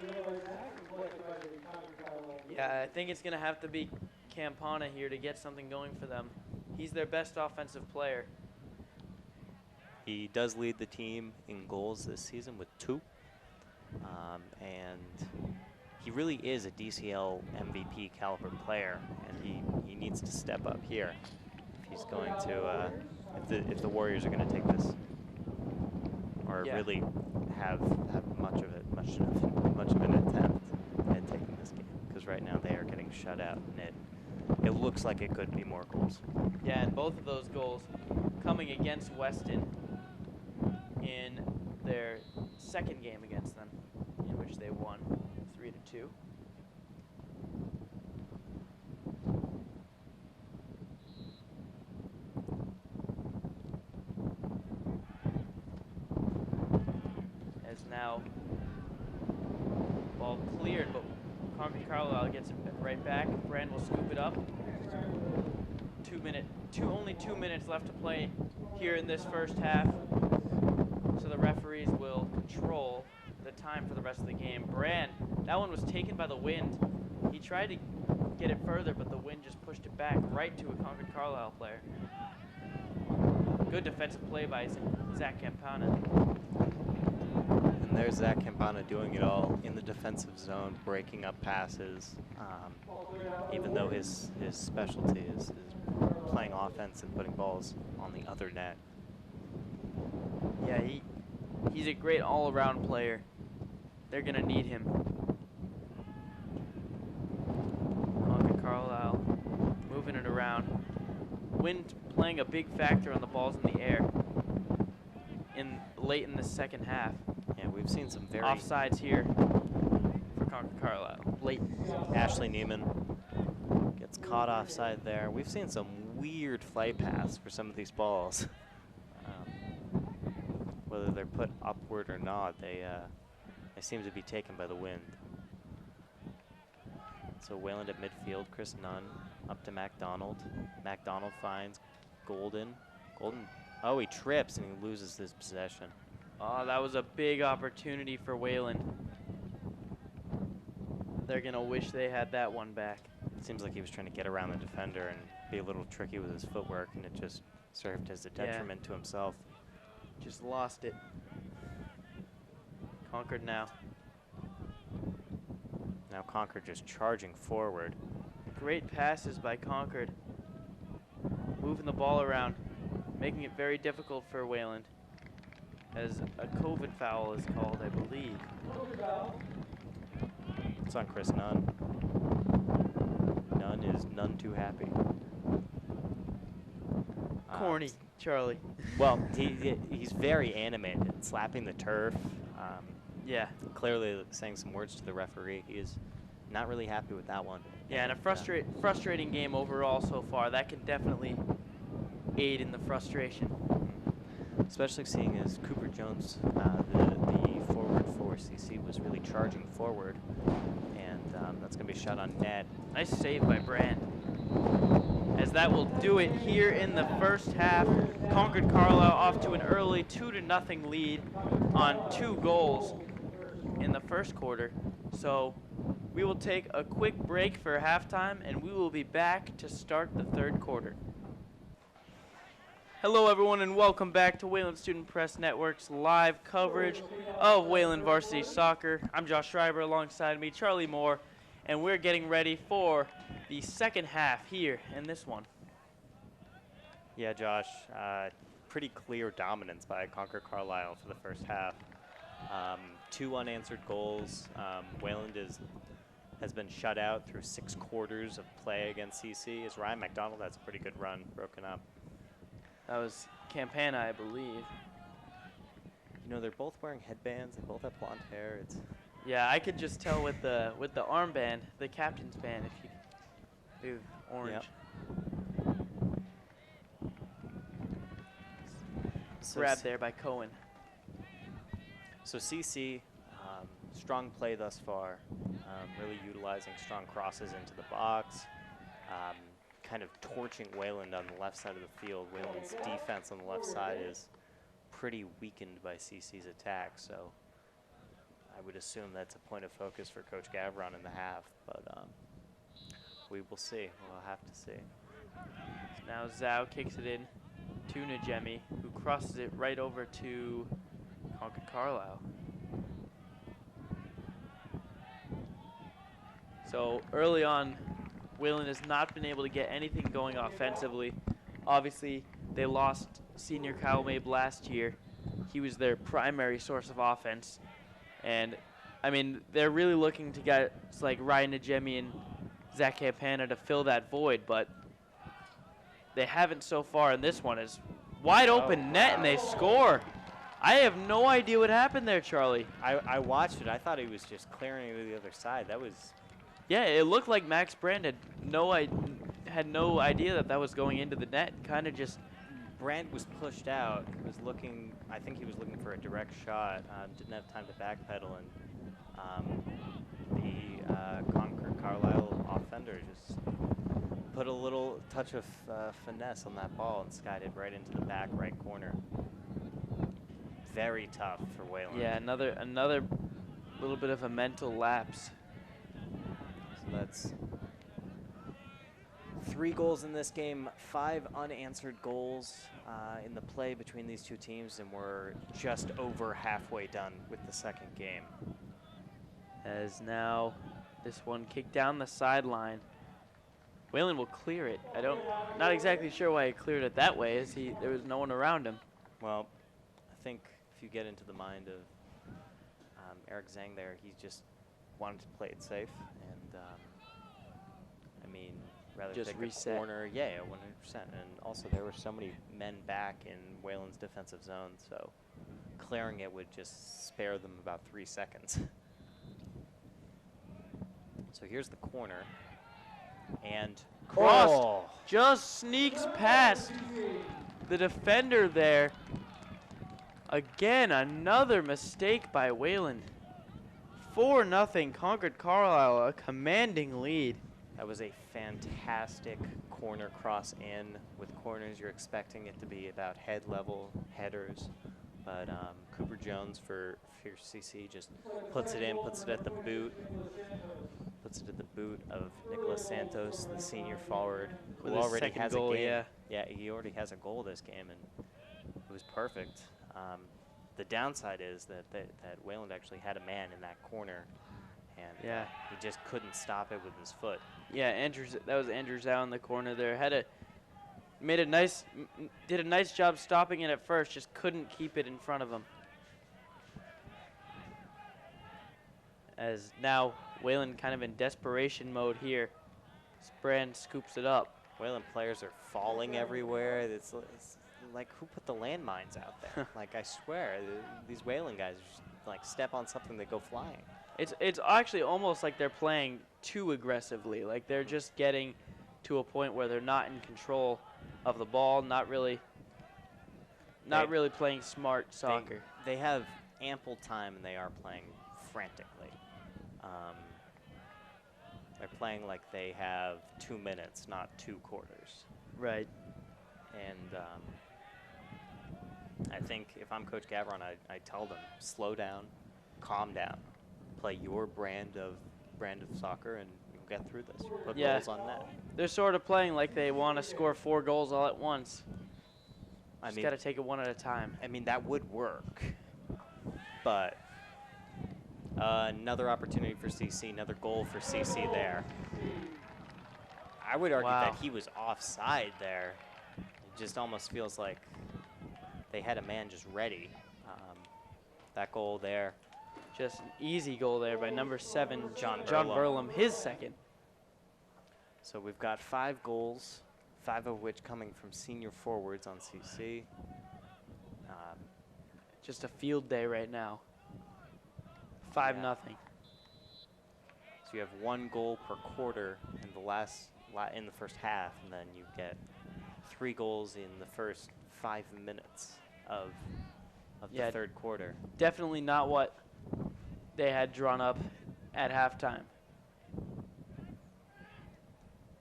Yeah, I think it's going to have to be Campana here to get something going for them. He's their best offensive player. He does lead the team in goals this season with 2. And he really is a DCL MVP caliber player, and he needs to step up here if he's going to, if the Warriors are going to take this, or really have much of an attempt at taking this game, because right now they are getting shut out, and it looks like it could be more goals. Yeah, and both of those goals coming against Weston in their second game against them, in which they won 3-2. As now ball cleared, but Concord Carlisle gets it right back. Brand will scoop it up. Only 2 minutes left to play here in this first half. So the referees will control the time for the rest of the game. Brand, that one was taken by the wind. He tried to get it further, but the wind just pushed it back right to a Concord Carlisle player. Good defensive play by Zach Campana. And there's Zach Campana doing it all in the defensive zone, breaking up passes, even though his specialty is playing offense and putting balls on the other net. Yeah, he's a great all-around player. They're going to need him. Concord Carlisle moving it around. Wind playing a big factor on the balls in the air late in the second half. Yeah, we've seen some very offsides here for Concord Carlisle. Late. Ashley Neiman gets caught offside there. We've seen some weird flight paths for some of these balls. Whether they're put upward or not, they seem to be taken by the wind. So Wayland at midfield, Chris Nunn up to MacDonald. MacDonald finds Golden. Oh, he trips and he loses his possession. Oh, that was a big opportunity for Wayland. They're going to wish they had that one back. It seems like he was trying to get around the defender and be a little tricky with his footwork, and it just served as a detriment to himself. Just lost it. Concord now. Now Concord just charging forward. Great passes by Concord. Moving the ball around, making it very difficult for Wayland. As a COVID foul is called, I believe. It's on Chris Nunn. Nunn is none too happy. corny, Charlie. Well, he's very animated, slapping the turf. Yeah. Clearly saying some words to the referee. He is not really happy with that one. Yeah, and a frustrating game overall so far. That can definitely aid in the frustration. Especially seeing as Cooper Jones, the forward for CC, was really charging forward, and that's going to be shot on net. Nice save by Brand. As that will do it here in the first half. Concord Carlisle off to an early 2-0 lead on 2 goals in the first quarter. So we will take a quick break for halftime, and we will be back to start the third quarter. Hello everyone, and welcome back to Wayland Student Press Network's live coverage of Wayland Varsity Soccer. I'm Josh Schreiber, alongside me Charlie Moore, and we're getting ready for the second half here in this one. Yeah, Josh, pretty clear dominance by Concord Carlisle for the first half. 2 unanswered goals. Wayland has been shut out through 6 quarters of play against CC. As Ryan McDonald has a pretty good run broken up. That was Campana, I believe. You know, they're both wearing headbands. They both have blonde hair. It's Yeah, I could just tell with the armband, the captain's band, if you do orange. Yep. Grabbed there by Cohen. So CC, strong play thus far, really utilizing strong crosses into the box, kind of torching Wayland on the left side of the field. Wayland's defense on the left side is pretty weakened by CC's attack, so I would assume that's a point of focus for Coach Gavron in the half, but we will see. We'll have to see. So now Zhao kicks it in to Najemi, who crosses it right over to Concord Carlisle. So early on, Wayland has not been able to get anything going offensively. Obviously, they lost senior Kyle Mabe last year. He was their primary source of offense. And, I mean, they're really looking to get like Ryan Najemi and Zach Campana to fill that void, but they haven't so far. And this one is wide open net, and they score. I have no idea what happened there, Charlie. I watched it. I thought he was just clearing it to the other side. That was... Yeah, it looked like Max Brand had no idea that was going into the net. Kind of just... Brand was pushed out. Was looking. I think he was looking for a direct shot. Didn't have time to backpedal, and the Concord Carlisle offender just put a little touch of finesse on that ball and skied it right into the back right corner. Very tough for Wayland. Yeah, another little bit of a mental lapse. So that's 3 goals in this game, 5 unanswered goals in the play between these two teams, and we're just over halfway done with the second game. As now this one kicked down the sideline. Wayland will clear it. Not exactly sure why he cleared it that way, as there was no one around him. Well, I think if you get into the mind of Eric Zhang there, he just wanted to play it safe, and I mean, rather just take reset. a corner. Yeah, 100%. And also there were so many men back in Wayland's defensive zone, so clearing it would just spare them about 3 seconds. So here's the corner, and crossed, just sneaks past the defender there. Again, another mistake by Wayland. 4-0 Concord Carlisle, a commanding lead. That was a fantastic corner cross in. With corners, you're expecting it to be about head level headers. But Cooper Jones for CC just puts it in, puts it at the boot. Puts it at the boot of Nicholas Santos, the senior forward, who already has a game. Yeah, he already has a goal this game, and it was perfect. The downside is that Wayland actually had a man in that corner, and he just couldn't stop it with his foot. Yeah, that was Andrew Zhao in the corner there. Did a nice job stopping it at first, just couldn't keep it in front of him. As now Wayland kind of in desperation mode here. Brand scoops it up. Wayland players are falling everywhere. It's like, who put the landmines out there? Like, I swear, these Wayland guys just, like, step on something, they go flying. It's actually almost like they're playing too aggressively. Like they're just getting to a point where they're not in control of the ball, not really playing smart soccer. They have ample time, and they are playing frantically. They're playing like they have 2 minutes, not 2 quarters. Right. And I think if I'm Coach Gavron, I tell them, slow down, calm down, play your brand of soccer, and you'll get through this. You'll put goals on net. They're sort of playing like they want to score 4 goals all at once. I Just mean, got to take it one at a time. I mean, that would work, but another opportunity for CC, another goal for CC there. I would argue that he was offside there. It just almost feels like they had a man just ready. That goal there. Just an easy goal there by number 7, John Burlum, his second. So we've got 5 goals, 5 of which coming from senior forwards on CC. Just a field day right now. 5-0. So you have 1 goal per quarter in the first half, and then you get 3 goals in the first 5 minutes of the third quarter. Definitely not what they had drawn up at halftime.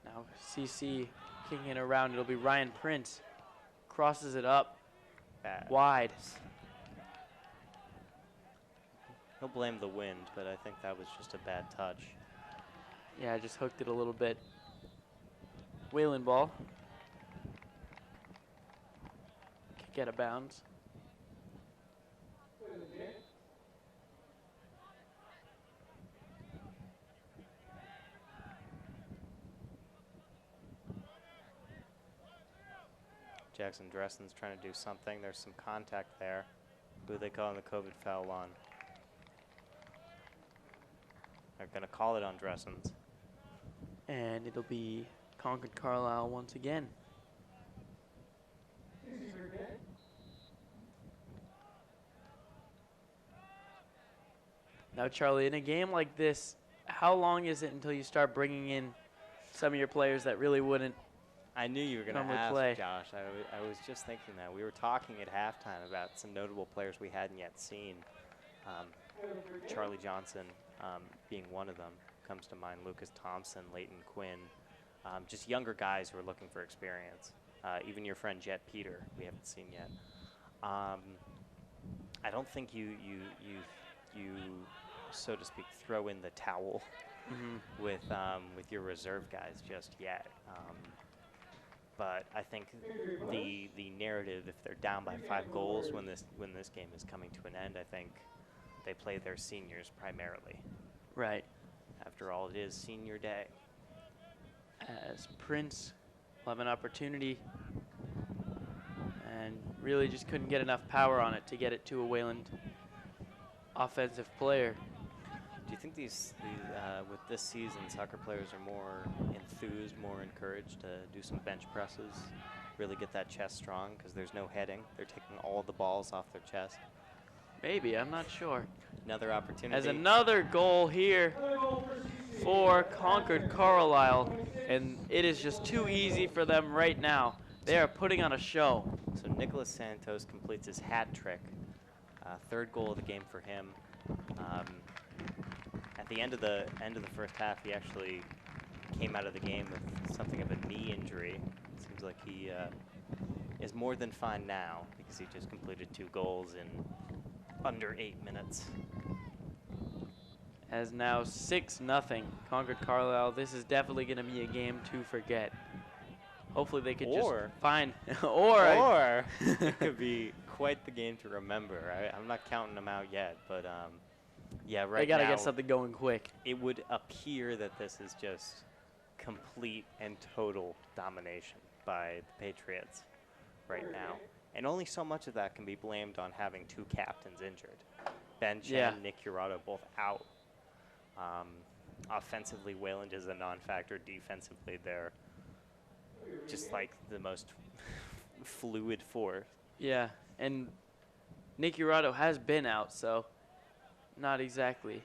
Now CC kicking it around. It'll be Ryan Prince. Crosses it up. Bad. Wide. He'll blame the wind, but I think that was just a bad touch. Yeah, I just hooked it a little bit. Wayland ball. Kick out of bounds. Jackson Dressen's trying to do something. There's some contact there. Who are they calling the COVID foul on? They're going to call it on Dressen's. And it'll be Concord Carlisle once again. Now, Charlie, in a game like this, how long is it until you start bringing in some of your players that really wouldn't? I knew you were going to ask, play. Josh. I was just thinking that. We were talking at halftime about some notable players we hadn't yet seen. Charlie Johnson being one of them comes to mind. Lucas Thompson, Leighton Quinn, just younger guys who are looking for experience. Even your friend Jet Peter, we haven't seen yet. I don't think you so to speak throw in the towel with your reserve guys just yet. But I think the narrative, if they're down by 5 goals when this game is coming to an end, I think they play their seniors primarily. Right. After all, it is senior day. As Prince will have an opportunity and really just couldn't get enough power on it to get it to a Wayland offensive player. Do you think with this season, soccer players are more enthused, more encouraged to do some bench presses, really get that chest strong because there's no heading? They're taking all the balls off their chest. Maybe, I'm not sure. Another opportunity. As another goal here for Concord Carlisle, and it is just too easy for them right now. They are putting on a show. So Nicholas Santos completes his hat trick. 3rd goal of the game for him. At the end of the first half, he actually came out of the game with something of a knee injury. It seems like he is more than fine now because he just completed 2 goals in under 8 minutes. As now 6-0 Concord Carlisle. This is definitely going to be a game to forget. Hopefully they could just find or it could be quite the game to remember. I'm not counting them out yet, but yeah, right now they got to get something going quick. It would appear that this is just complete and total domination by the Patriots right now. And only so much of that can be blamed on having 2 captains injured. Ben Chen and Nick Curato both out. Offensively, Wayland is a non-factor. Defensively, they're just like the most fluid fourth. Yeah, and Nick Urado has been out, so not exactly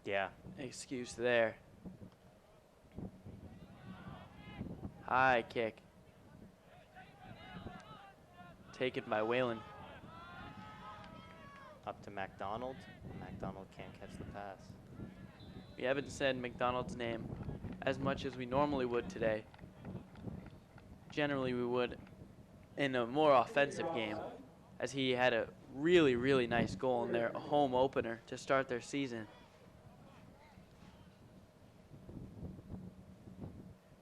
Yeah. an excuse there. High kick. Taken by Whalen. Up to McDonald. McDonald can't catch the pass. We haven't said McDonald's name as much as we normally would today. Generally, we would in a more offensive game, as he had a really, really nice goal in their home opener to start their season.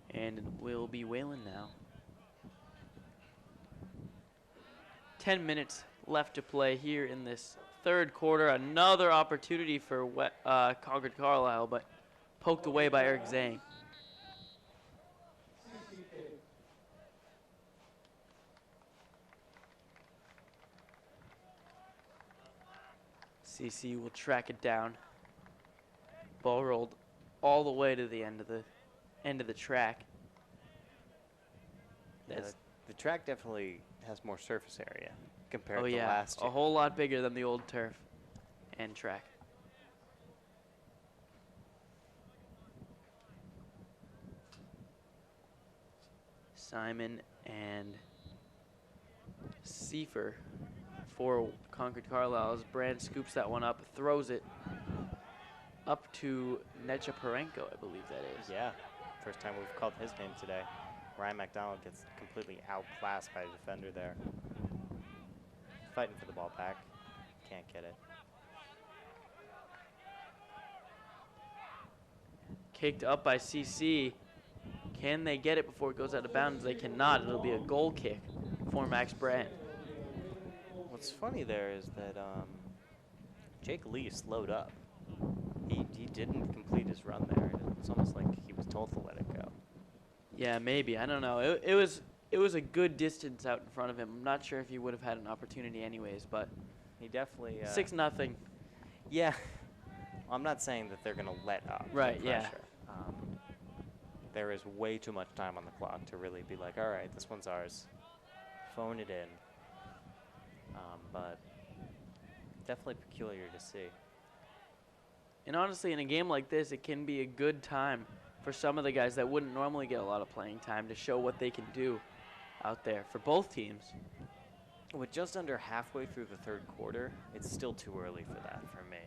And it will be Whalen now. 10 minutes left to play here in this third quarter. Another opportunity for Concord Carlisle, but poked away by Eric Zhang. CC will track it down. Ball rolled all the way to the end of the track. Yeah, the track definitely has more surface area compared Oh to yeah, last a year. whole lot bigger than the old turf and track. Simon and Seifer for Concord Carlisle as Brand scoops that one up, throws it up to Nechaparenko, I believe that is. Yeah, first time we've called his name today. Ryan McDonald gets completely outclassed by a defender there. Fighting for the ball back. Can't get it. Kicked up by CC. Can they get it before it goes out of bounds? They cannot. It'll be a goal kick for Max Brandt. What's funny there is that Jake Lee slowed up. He didn't complete his run there. It's almost like he was told to let it go. Yeah, maybe. I don't know. It was a good distance out in front of him. I'm not sure if he would have had an opportunity anyways, but He definitely 6-0. Yeah. I'm not saying that they're going to let up. the Right, yeah. pressure. There is way too much time on the clock to really be like, all right, this one's ours. Phone it in. But definitely peculiar to see. And honestly, in a game like this, it can be a good time for some of the guys that wouldn't normally get a lot of playing time to show what they can do out there for both teams. With just under halfway through the third quarter, it's still too early for that for me.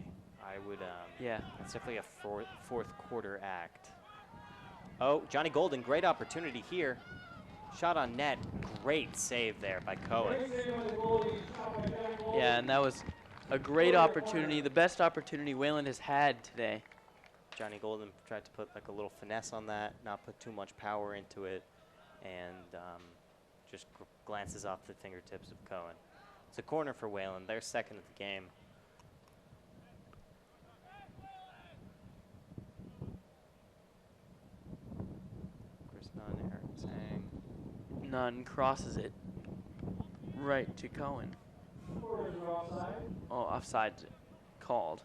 I would, Yeah. it's definitely a fourth quarter act. Oh, Johnny Golden, great opportunity here. Shot on net, great save there by Cohen. Yeah, and that was a great opportunity, the best opportunity Wayland has had today. Johnny Golden tried to put like a little finesse on that, not put too much power into it, and just glances off the fingertips of Cohen. It's a corner for Wayland. They're second of the game. Chris Nunn, Eric Zhang. Nunn crosses it right to Cohen. Oh, offside called.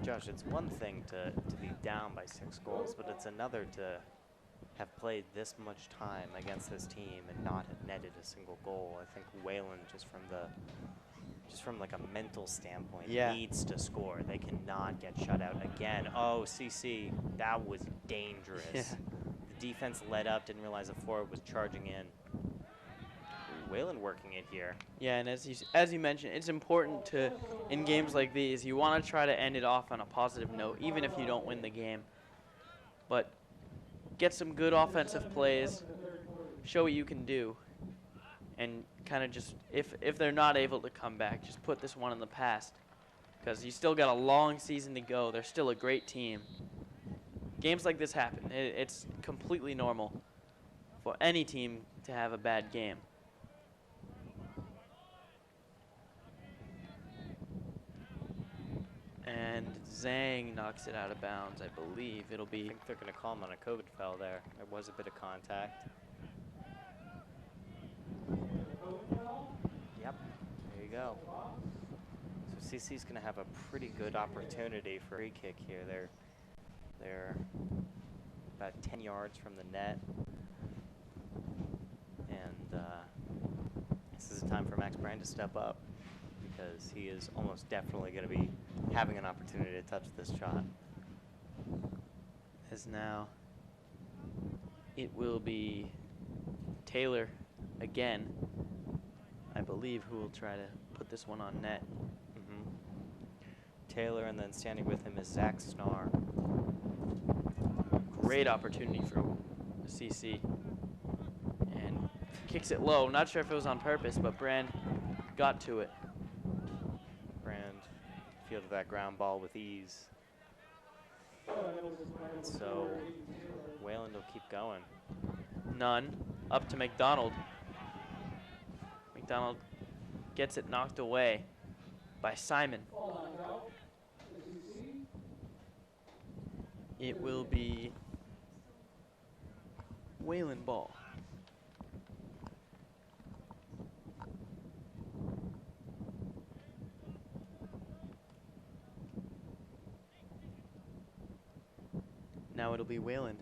Josh, it's one thing to be down by 6 goals, but it's another to have played this much time against this team and not have netted a single goal. I think Wayland, just from like a mental standpoint, needs to score. They cannot get shut out again. Oh, CC, that was dangerous. Yeah. The defense let up, didn't realize the forward was charging in. Wayland working it here. Yeah, and as you mentioned, it's important to, in games like these, you want to try to end it off on a positive note, even if you don't win the game. But get some good offensive plays, show what you can do, and kind of just, if they're not able to come back, just put this one in the past, because you still got a long season to go. They're still a great team. Games like this happen. It's completely normal for any team to have a bad game. And Zhang knocks it out of bounds, I believe. It'll I be... think they're going to call him on a COVID foul there. There was a bit of contact. help. So CC's going to have a pretty good opportunity for a free kick here. They're about 10 yards from the net. And this is a time for Max Brand to step up, because he is almost definitely going to be having an opportunity to touch this shot. As now it will be Taylor again, I believe, who will try to put this one on net. Taylor, and then standing with him is Zach Snar. Great opportunity for CC. And kicks it low. Not sure if it was on purpose, but Brand got to it. Brand fielded that ground ball with ease. So Wayland will keep going. None. Up to McDonald. McDonald gets it knocked away by Simon. It will be Wayland ball. Now it'll be Wayland.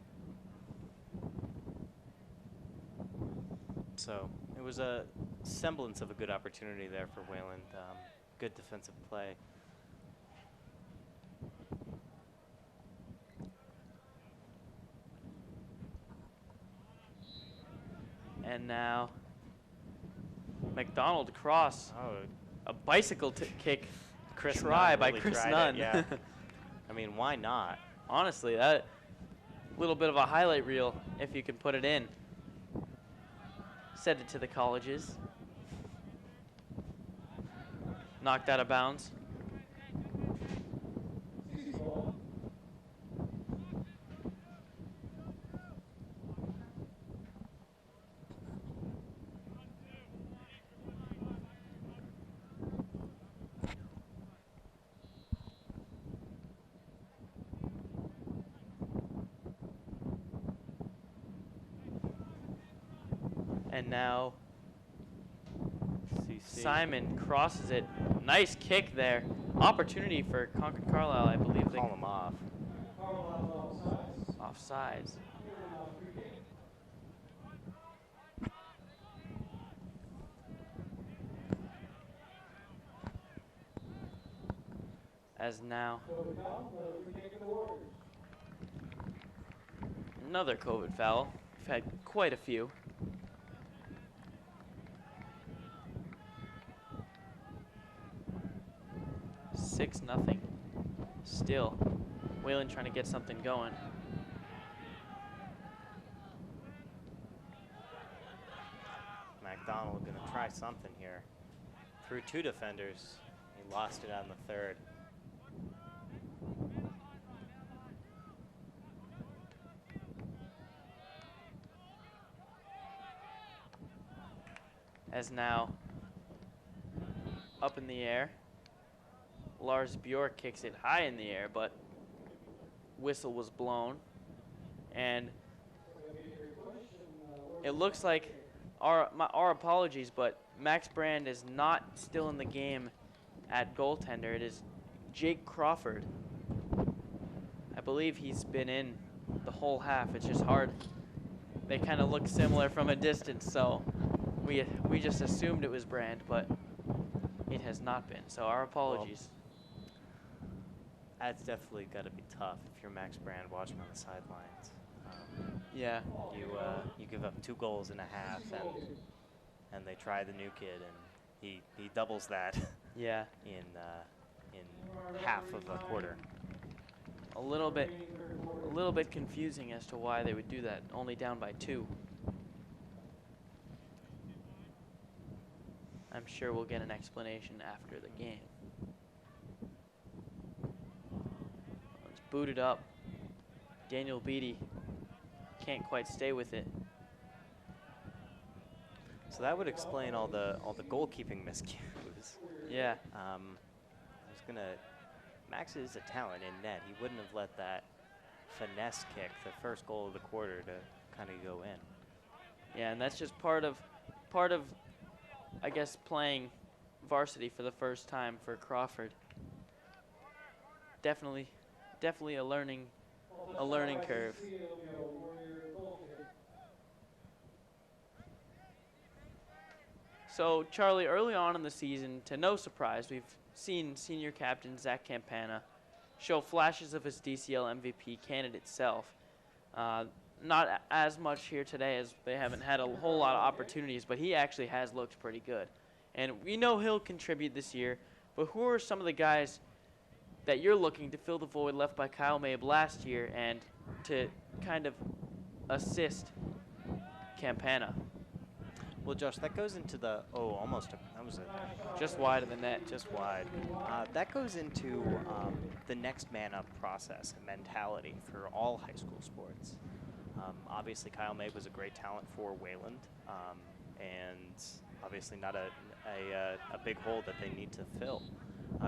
So it was a semblance of a good opportunity there for Wayland. Good defensive play. And now McDonald cross. Oh, A bicycle kick Chris try Nunn by really Chris tried it, Nunn. yeah. I mean, why not? Honestly, that little bit of a highlight reel if you can put it in. Send it to the colleges. Knocked out of bounds. And now CC. Simon crosses it. Nice kick there. Opportunity for Concord Carlisle, I believe. They Call him off. offsides. As now another COVID foul. We've had quite a few. Six nothing. Still, Wayland trying to get something going. McDonald going to try something here. Through two defenders. He lost it on the third. As now up in the air. Lars Bjork kicks it high in the air, but whistle was blown. And it looks like our apologies, but Max Brand is not still in the game at goaltender. It is Jake Crawford. I believe he's been in the whole half. It's just hard. They kind of look similar from a distance, so we just assumed it was Brand, but it has not been. So our apologies. Well, that's definitely got to be tough if you're Max Brand watching on the sidelines. Yeah. You give up 2 goals in a half, and they try the new kid, and he doubles that. Yeah. in half of a quarter. A little bit confusing as to why they would do that, only down by 2. I'm sure we'll get an explanation after the game. It's booted up. Daniel Beatty can't quite stay with it. So that would explain all the goalkeeping miscues. Yeah. Max is a talent in net. He wouldn't have let that finesse kick, the first goal of the quarter, to kind of go in. Yeah, and that's just part of I guess playing varsity for the first time for Crawford. Definitely a learning curve. So Charlie, early on in the season, to no surprise, we've seen senior captain Zach Campana show flashes of his DCL MVP candidate self. Not as much here today as they haven't had a whole lot of opportunities, but he actually has looked pretty good. And we know he'll contribute this year, but who are some of the guys that you're looking to fill the void left by Kyle Mabe last year and to kind of assist Campana? Well, Josh, that goes into that was Just wide of the net. just wide. That goes into the next man up process and mentality for all high school sports. Obviously, Kyle Mabe was a great talent for Wayland, and obviously not a big hole that they need to fill.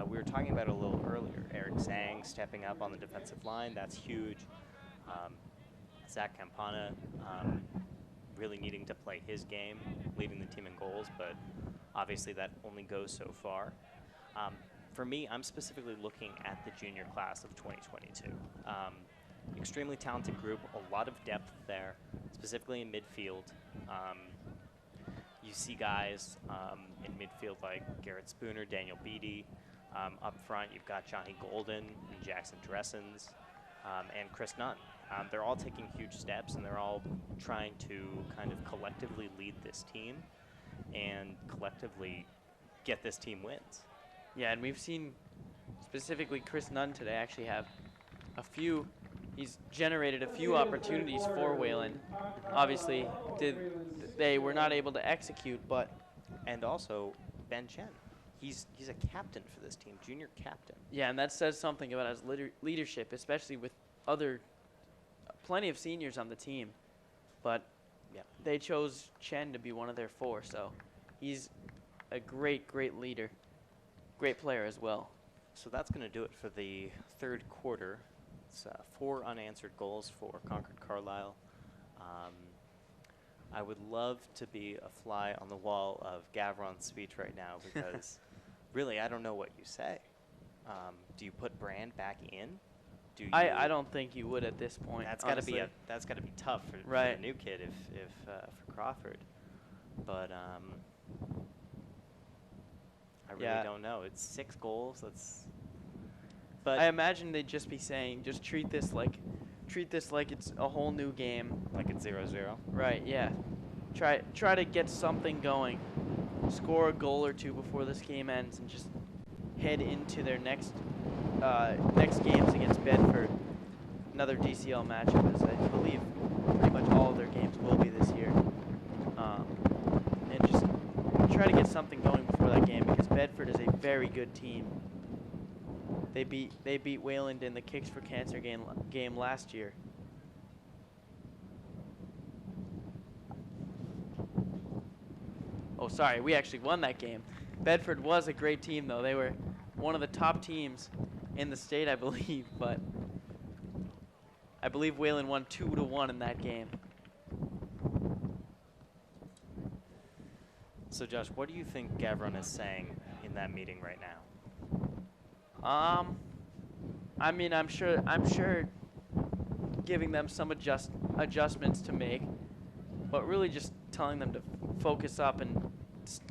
We were talking about it a little earlier. Eric Zhang stepping up on the defensive line, that's huge. Zach Campana really needing to play his game, leading the team in goals, but obviously that only goes so far. For me, I'm specifically looking at the junior class of 2022. Extremely talented group, a lot of depth there, specifically in midfield. You see guys in midfield like Garrett Spooner, Daniel Beatty. Up front, you've got Johnny Golden and Jackson Dressens and Chris Nunn. They're all taking huge steps, and they're all trying to kind of collectively lead this team and collectively get this team wins. Yeah, and we've seen specifically Chris Nunn today actually have he's generated a few opportunities for Wayland. Obviously, they were not able to execute, but... And also, Ben Chen. He's a captain for this team, junior captain. Yeah, and that says something about his leadership, especially with plenty of seniors on the team. But they chose Chen to be one of their four, so he's a great leader. Great player as well. So that's going to do it for the third quarter. It's 4 unanswered goals for Concord Carlisle. I would love to be a fly on the wall of Gavron's speech right now because really I don't know what you say. Do you put Brand back in? I don't think you would at this point. That's got to be tough for the new kid if for Crawford. But I really don't know. It's 6 goals. But I imagine they'd just be saying, just treat this like it's a whole new game. Like it's 0-0. Right. Yeah. Try to get something going. Score a goal or two before this game ends, and just head into their next games against Bedford. Another DCL matchup, as I believe pretty much all of their games will be this year. And just try to get something going before that game because Bedford is a very good team. They beat Wayland in the Kicks for Cancer game last year. Oh, sorry, we actually won that game. Bedford was a great team, though. They were one of the top teams in the state, I believe, but I believe Wayland won 2-1 in that game. So, Josh, what do you think Gavron is saying in that meeting right now? I mean, I'm sure giving them some adjustments to make, but really just telling them to focus up and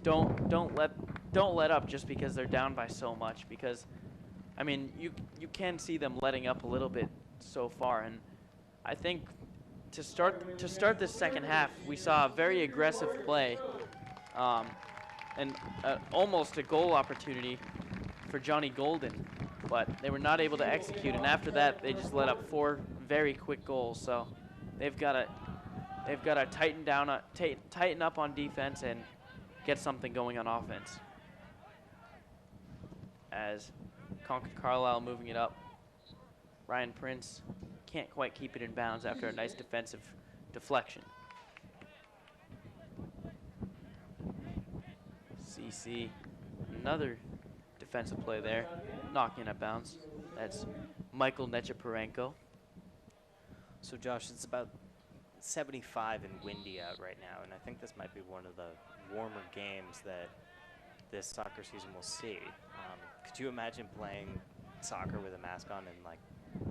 don't let up just because they're down by so much. Because, I mean, you can see them letting up a little bit so far, and I think to start this second half, we saw a very aggressive play, and almost a goal opportunity for Johnny Golden, but they were not able to execute. And after that, they just let up 4 very quick goals. So they've got to tighten up on defense and get something going on offense. As Concord Carlisle moving it up, Ryan Prince can't quite keep it in bounds after a nice defensive deflection. CC, another defensive play there, knocking out bounds. That's Michael Nechaparenko. So, Josh, it's about 75 and windy out right now, and I think this might be one of the warmer games that this soccer season will see. Could you imagine playing soccer with a mask on in like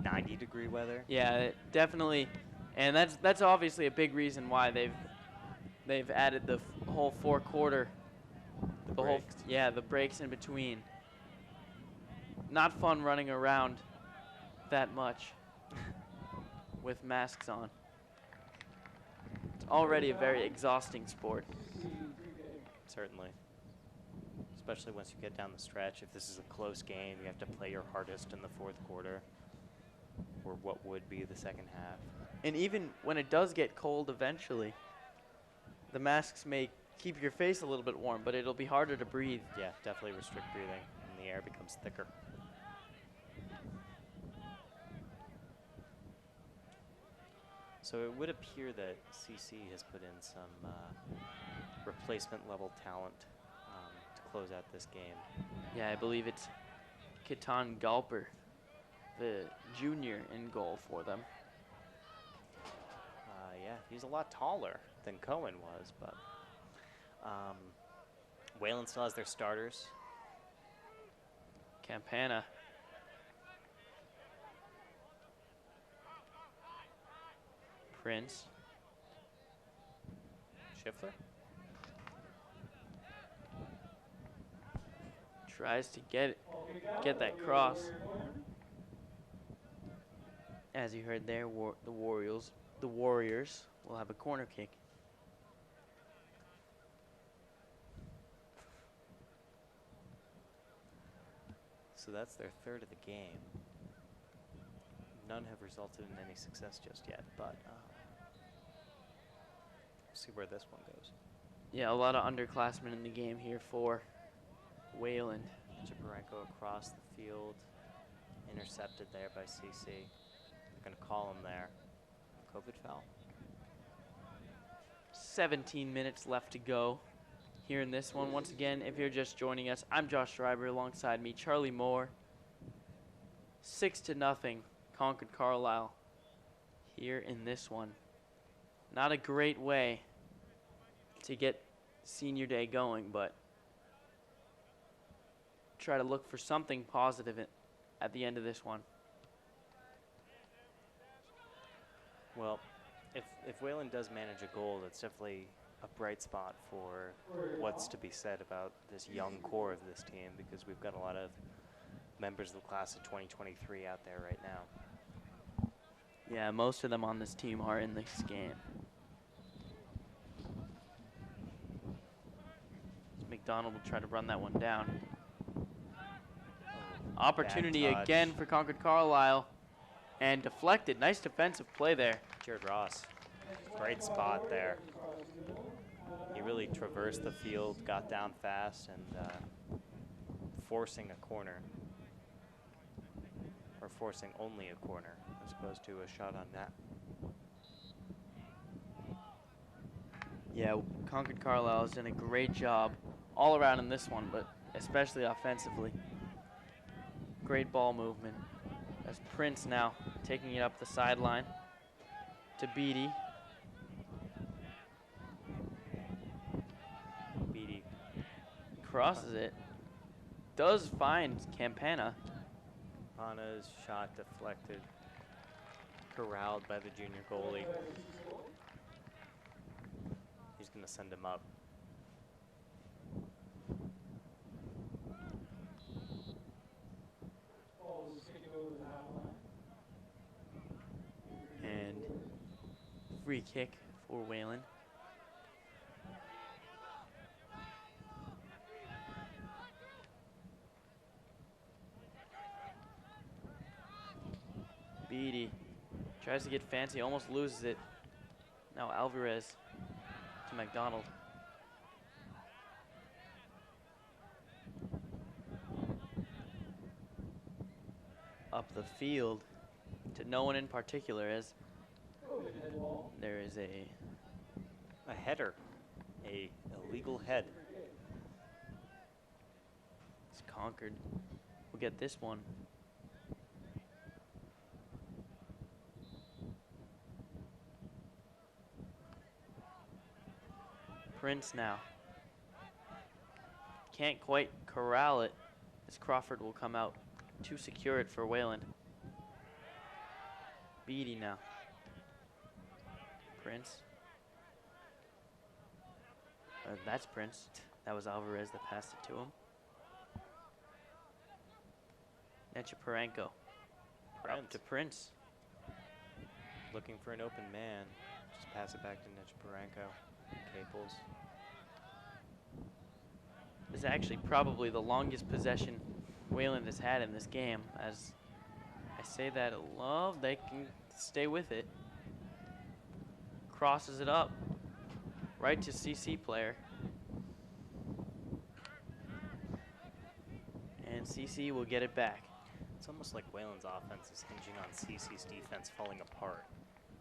90-degree weather? Yeah, definitely, and that's obviously a big reason why they've added the whole four-quarter, The the whole breaks. yeah, the breaks in between. Not fun running around that much with masks on. It's already a very exhausting sport. Certainly. Especially once you get down the stretch. If this is a close game, you have to play your hardest in the fourth quarter, or what would be the second half. And even when it does get cold eventually, the masks may keep your face a little bit warm, but it'll be harder to breathe. Yeah, definitely restrict breathing, and the air becomes thicker. So it would appear that CC has put in some replacement level talent to close out this game. Yeah, I believe it's Kitan Galper, the junior, in goal for them. Yeah, he's a lot taller than Cohen was, but Wayland still has their starters. Campana. Prince. Schiffler? Tries to get that cross. As you heard there, the Warriors will have a corner kick. So that's their third of the game. None have resulted in any success just yet, but see where this one goes. Yeah, a lot of underclassmen in the game here for Wayland. Japarenko across the field, intercepted there by CC. They're going to call him there. COVID foul. 17 minutes left to go here in this one. Once again, if you're just joining us, I'm Josh Schreiber, alongside me, Charlie Moore. 6-0, Concord Carlisle here in this one. Not a great way to get senior day going, but try to look for something positive at the end of this one. Well, if Wayland does manage a goal, that's definitely a bright spot for what's to be said about this young core of this team, because we've got a lot of members of the class of 2023 out there right now. Yeah, most of them on this team are in this game. McDonald will try to run that one down. Opportunity again for Concord Carlisle, and deflected. Nice defensive play there. Jared Ross, great spot there. He really traversed the field, got down fast, and forcing a corner, or forcing only a corner as opposed to a shot on net. Yeah, Concord Carlisle has done a great job all around in this one, but especially offensively. Great ball movement. As Prince now taking it up the sideline to Beatty. Beatty crosses it. Does find Campana. Campana's shot deflected, corralled by the junior goalie. He's going to send him up. And free kick for Wayland. Beatty tries to get fancy, almost loses it. Now Alvarez to McDonald. Up the field to no one in particular, as there is a header, a illegal head. It's Concord. We'll get this one. Prince now. can't quite corral it, as Crawford will come out to secure it for Wayland. Beatty now. Prince. That's Prince. That was Alvarez that passed it to him. Nechaparenko. Up to Prince. Looking for an open man. Just pass it back to Nechaparenko. Caples. This is actually probably the longest possession Wayland has had in this game. As I say that love, they can stay with it. Crosses it up. Right to CC player. And CC will get it back. It's almost like Wayland's offense is hinging on CC's defense falling apart.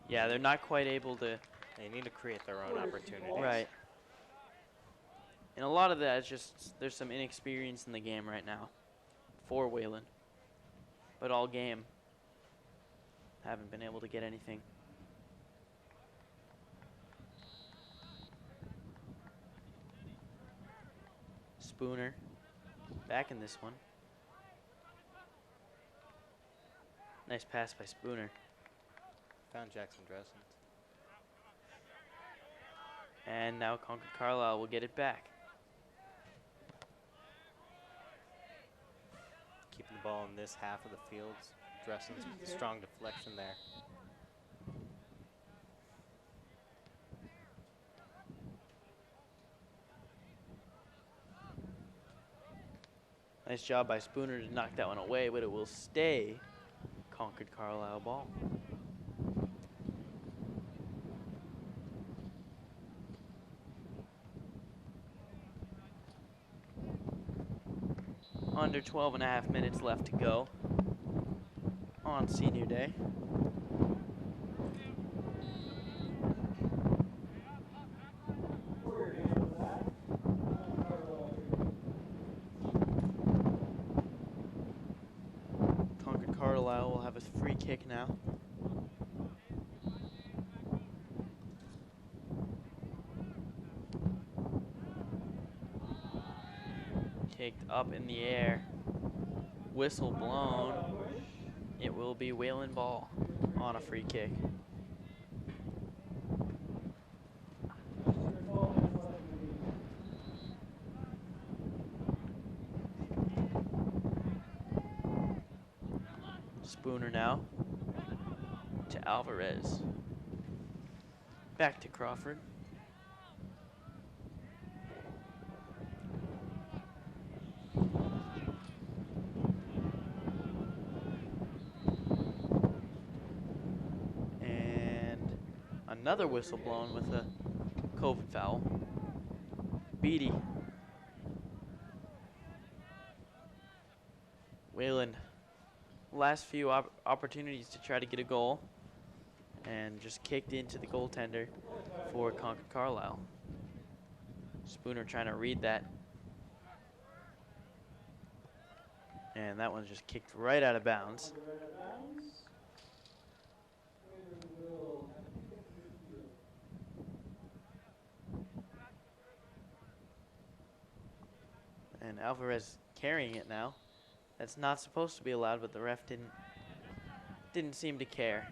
Yeah, they're not quite able to. They need to create their own opportunities. Right. And a lot of that is just there's some inexperience in the game right now for Wayland. But all game, haven't been able to get anything. Spooner back in this one. Nice pass by Spooner. Found Jackson Dressens. And now Concord Carlisle will get it back. Keeping the ball in this half of the field. Dressens with a strong deflection there. Nice job by Spooner to knock that one away, but it will stay Concord Carlisle ball. Under 12.5 minutes left to go on senior day. Concord Carlisle will have a free kick now. Kicked up in the air. Whistle blown. It will be Wayland ball on a free kick. Spooner now to Alvarez. Back to Crawford. Another whistle blown with a COVID foul. Beatty. Wayland. Last few opportunities to try to get a goal. And just kicked into the goaltender for Concord Carlisle. Spooner trying to read that. And that one's just kicked right out of bounds. And Alvarez carrying it now. That's not supposed to be allowed, but the ref didn't seem to care.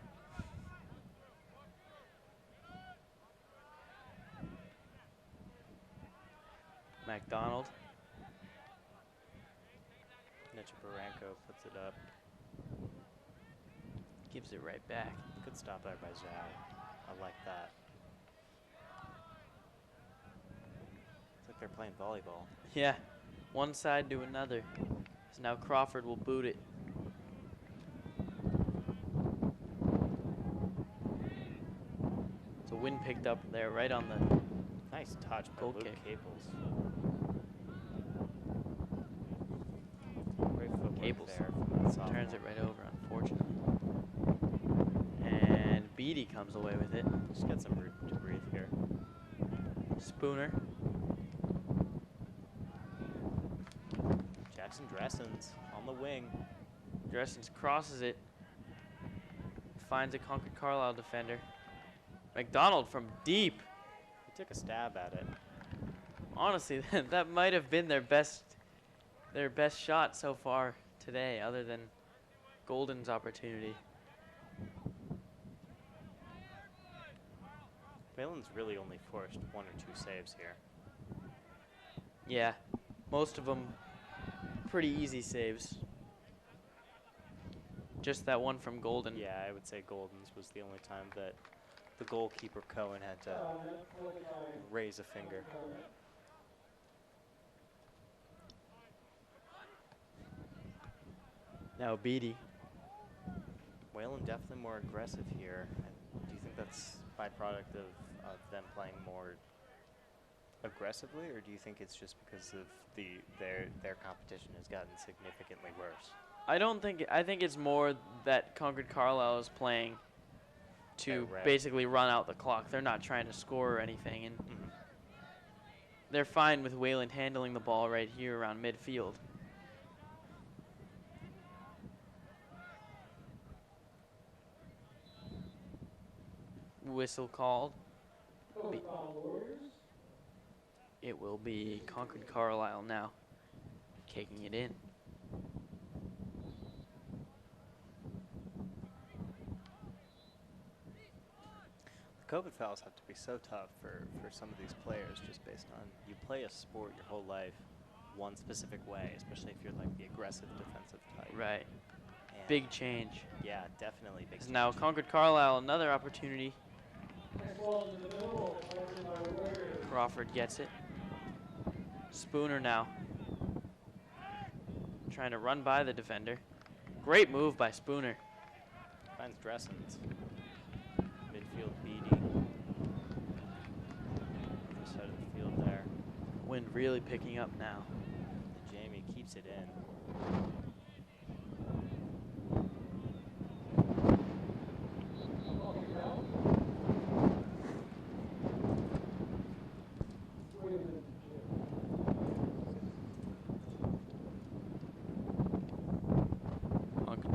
McDonald. Nechaparenko puts it up. Gives it right back. Good stop there by Zhao. I like that. It's like they're playing volleyball. Yeah. One side to another. So now Crawford will boot it. It's a wind picked up there right on the nice touch by goal Luke kick. Caples. Great footwork Caples there from the sophomore. turns it right over, unfortunately. And Beatty comes away with it. Just get some room to breathe here. Spooner. Jackson Dressens on the wing. Dressens crosses it. Finds a Concord Carlisle defender. McDonald from deep. He took a stab at it. Honestly, that might have been their best shot so far today, other than Golden's opportunity. Whalen's really only forced 1 or 2 saves here. Yeah, most of them pretty easy saves. Just that one from Golden. Yeah, I would say Golden's was the only time that the goalkeeper Cohen had to raise a finger. Now Beatty. Whalen definitely more aggressive here. Do you think that's byproduct of them playing more aggressively, or do you think it's just because of their competition has gotten significantly worse? I think it's more that Concord Carlisle is playing to basically run out the clock. They're not trying to score or anything, and they're fine with Wayland handling the ball right here around midfield. Whistle called. It will be Concord Carlisle now, kicking it in. COVID fouls have to be so tough for some of these players, just based on you play a sport your whole life one specific way, especially if you're like the aggressive defensive type. Right. And Big change. yeah, definitely big change. Now Concord Carlisle, another opportunity. Crawford gets it. Spooner now. Trying to run by the defender. Great move by Spooner. Finds Dressens. Midfield Beatty. Other side of the field there. Wind really picking up now. And Jamie keeps it in.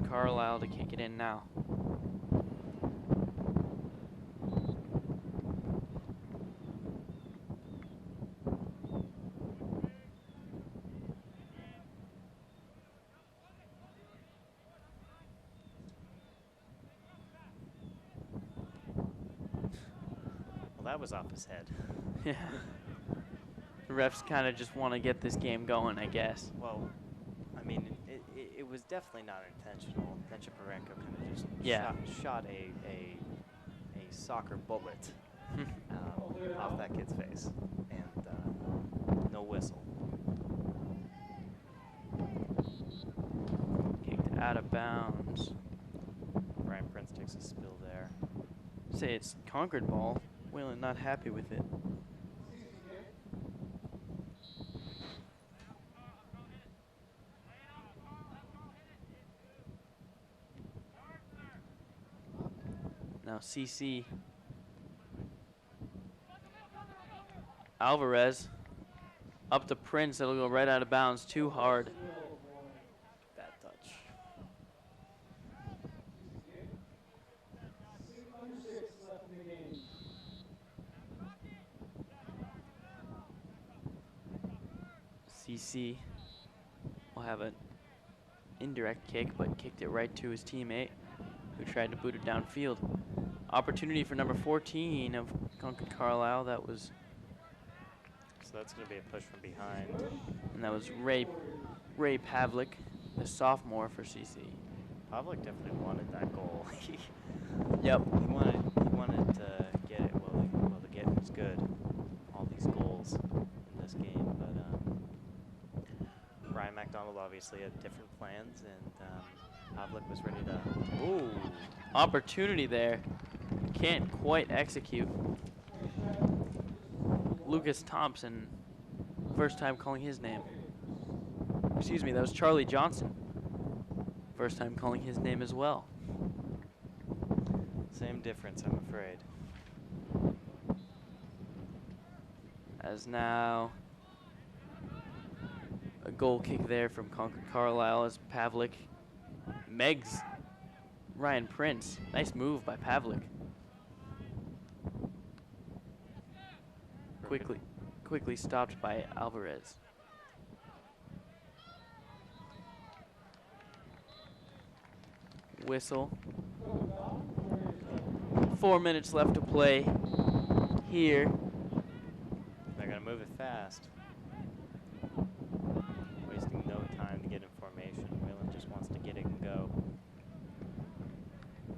Carlisle to kick it in now. Well, that was off his head. Yeah. The refs kind of just want to get this game going, I guess. Well, I mean, it was definitely not intentional. Then Chaparenko kind of just shot a soccer bullet off that kid's face, and no whistle. Kicked out of bounds. Brian Prince takes a spill there. Say it's Concord ball. Wayland not happy with it. Now CC. Alvarez up to Prince. It'll go right out of bounds. Too hard. Bad touch. CC will have an indirect kick, but kicked it right to his teammate, who tried to boot it downfield. Opportunity for number 14 of Concord Carlisle. That was. So that's going to be a push from behind. And that was Ray Pavlik, the sophomore for CC. Pavlik definitely wanted that goal. Yep. He wanted to get it while the game was good. All these goals in this game, but Ryan McDonald obviously had different plans, and Pavlik was ready to. Ooh, opportunity there. Can't quite execute. Lucas Thompson, first time calling his name. Excuse me, that was Charlie Johnson. First time calling his name as well. Same difference, I'm afraid. As now a goal kick there from Concord Carlisle as Pavlik Megs Ryan Prince. Nice move by Pavlik. Quickly. quickly stopped by Alvarez. Whistle. 4 minutes left to play here. They're going to move it fast. Wasting no time to get in formation. Wayland just wants to get it and go.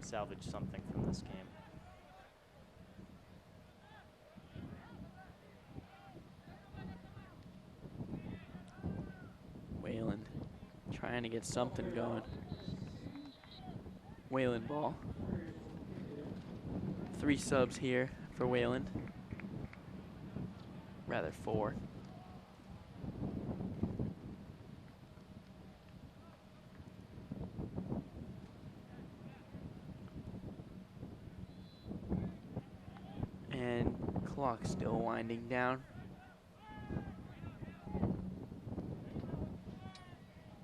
Salvage something from this game. Wayland trying to get something going. Wayland ball. 3 subs here for Wayland. Rather 4. And clock still winding down.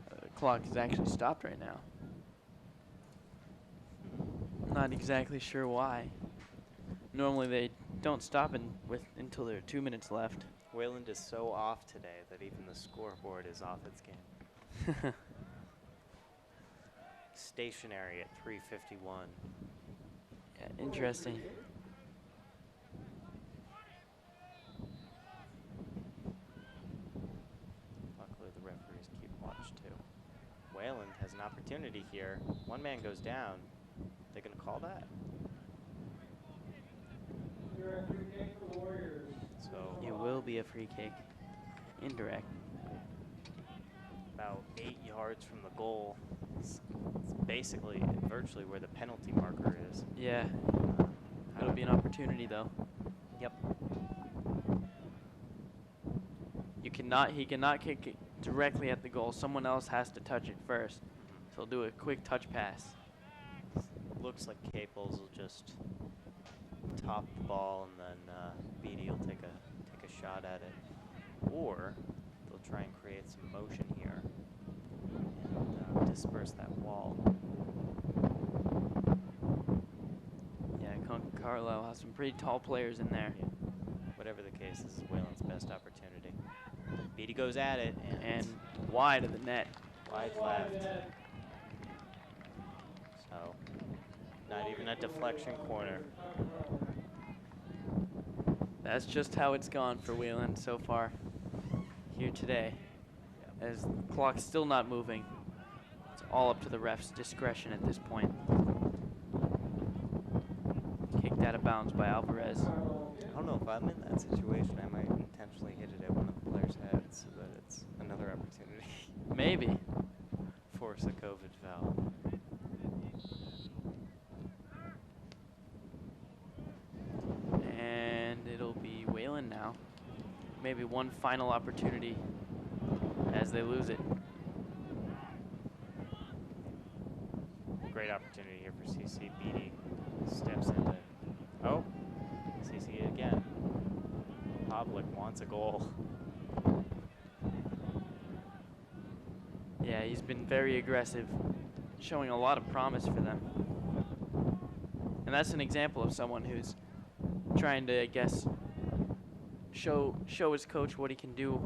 The clock is actually stopped right now. Not exactly sure why. Normally they don't stop until there are 2 minutes left. Wayland is so off today that even the scoreboard is off its game. Stationary at 3:51. Yeah, interesting. Luckily the referees keep watch too. Wayland has an opportunity here. One man goes down. They're going to call that. So It will be a free kick. Indirect. about 8 yards from the goal. It's basically virtually where the penalty marker is. Yeah. That'll be an opportunity though. Yep. He cannot kick it directly at the goal. Someone else has to touch it first. So he'll do a quick touch pass. Looks like Caples will just top the ball and then Beatty will take a shot at it. Or they'll try and create some motion here and disperse that wall. Yeah, Carlisle has some pretty tall players in there. Yeah. Whatever the case, this is Wayland's best opportunity. Beatty goes at it And wide of the net. wide left. So not even a deflection corner. That's just how it's gone for Wayland so far here today. As the clock's still not moving. It's all up to the ref's discretion at this point. Kicked out of bounds by Alvarez. I don't know if I'm in that situation. I might intentionally hit it at one of the players' heads so that it's another opportunity. Maybe. Force a COVID foul. And it'll be Wayland now. Maybe one final opportunity as they lose it. Great opportunity here for CC. Beatty steps into. Oh, CC again. Public wants a goal. Yeah, he's been very aggressive, showing a lot of promise for them. And that's an example of someone who's trying to, I guess, show his coach what he can do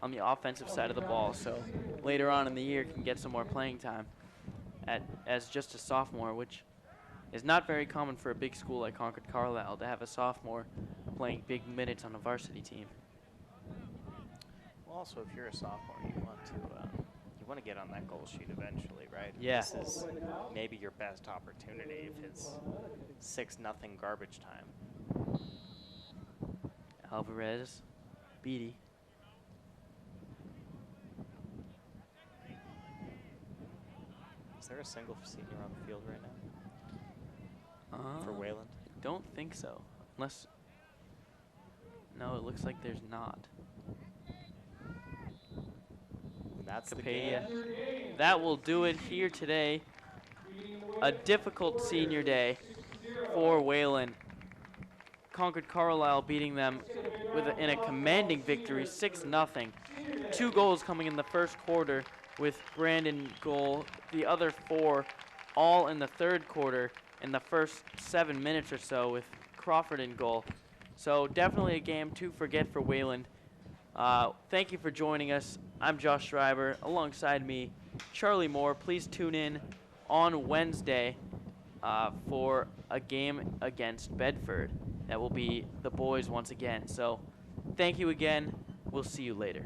on the offensive side of the ball, so later on in the year can get some more playing time as just a sophomore, which is not very common for a big school like Concord Carlisle to have a sophomore playing big minutes on a varsity team. Well, also, if you're a sophomore, you want to get on that goal sheet eventually, right? Yeah. This is maybe your best opportunity if it's 6-0 garbage time. Alvarez, Beatty. Is there a single senior on the field right now for Wayland? Don't think so, unless. No, it looks like there's not. And that's the Capadia. game. That will do it here today. A difficult senior day for Wayland. Concord Carlisle beating them in a commanding victory, 6-0. 2 goals coming in the first quarter with Brandon goal. The other 4 all in the third quarter in the first 7 minutes or so with Crawford in goal. So definitely a game to forget for Wayland. Thank you for joining us. I'm Josh Schreiber. Alongside me, Charlie Moore. Please tune in on Wednesday for a game against Bedford. That will be the boys once again. So thank you again. We'll see you later.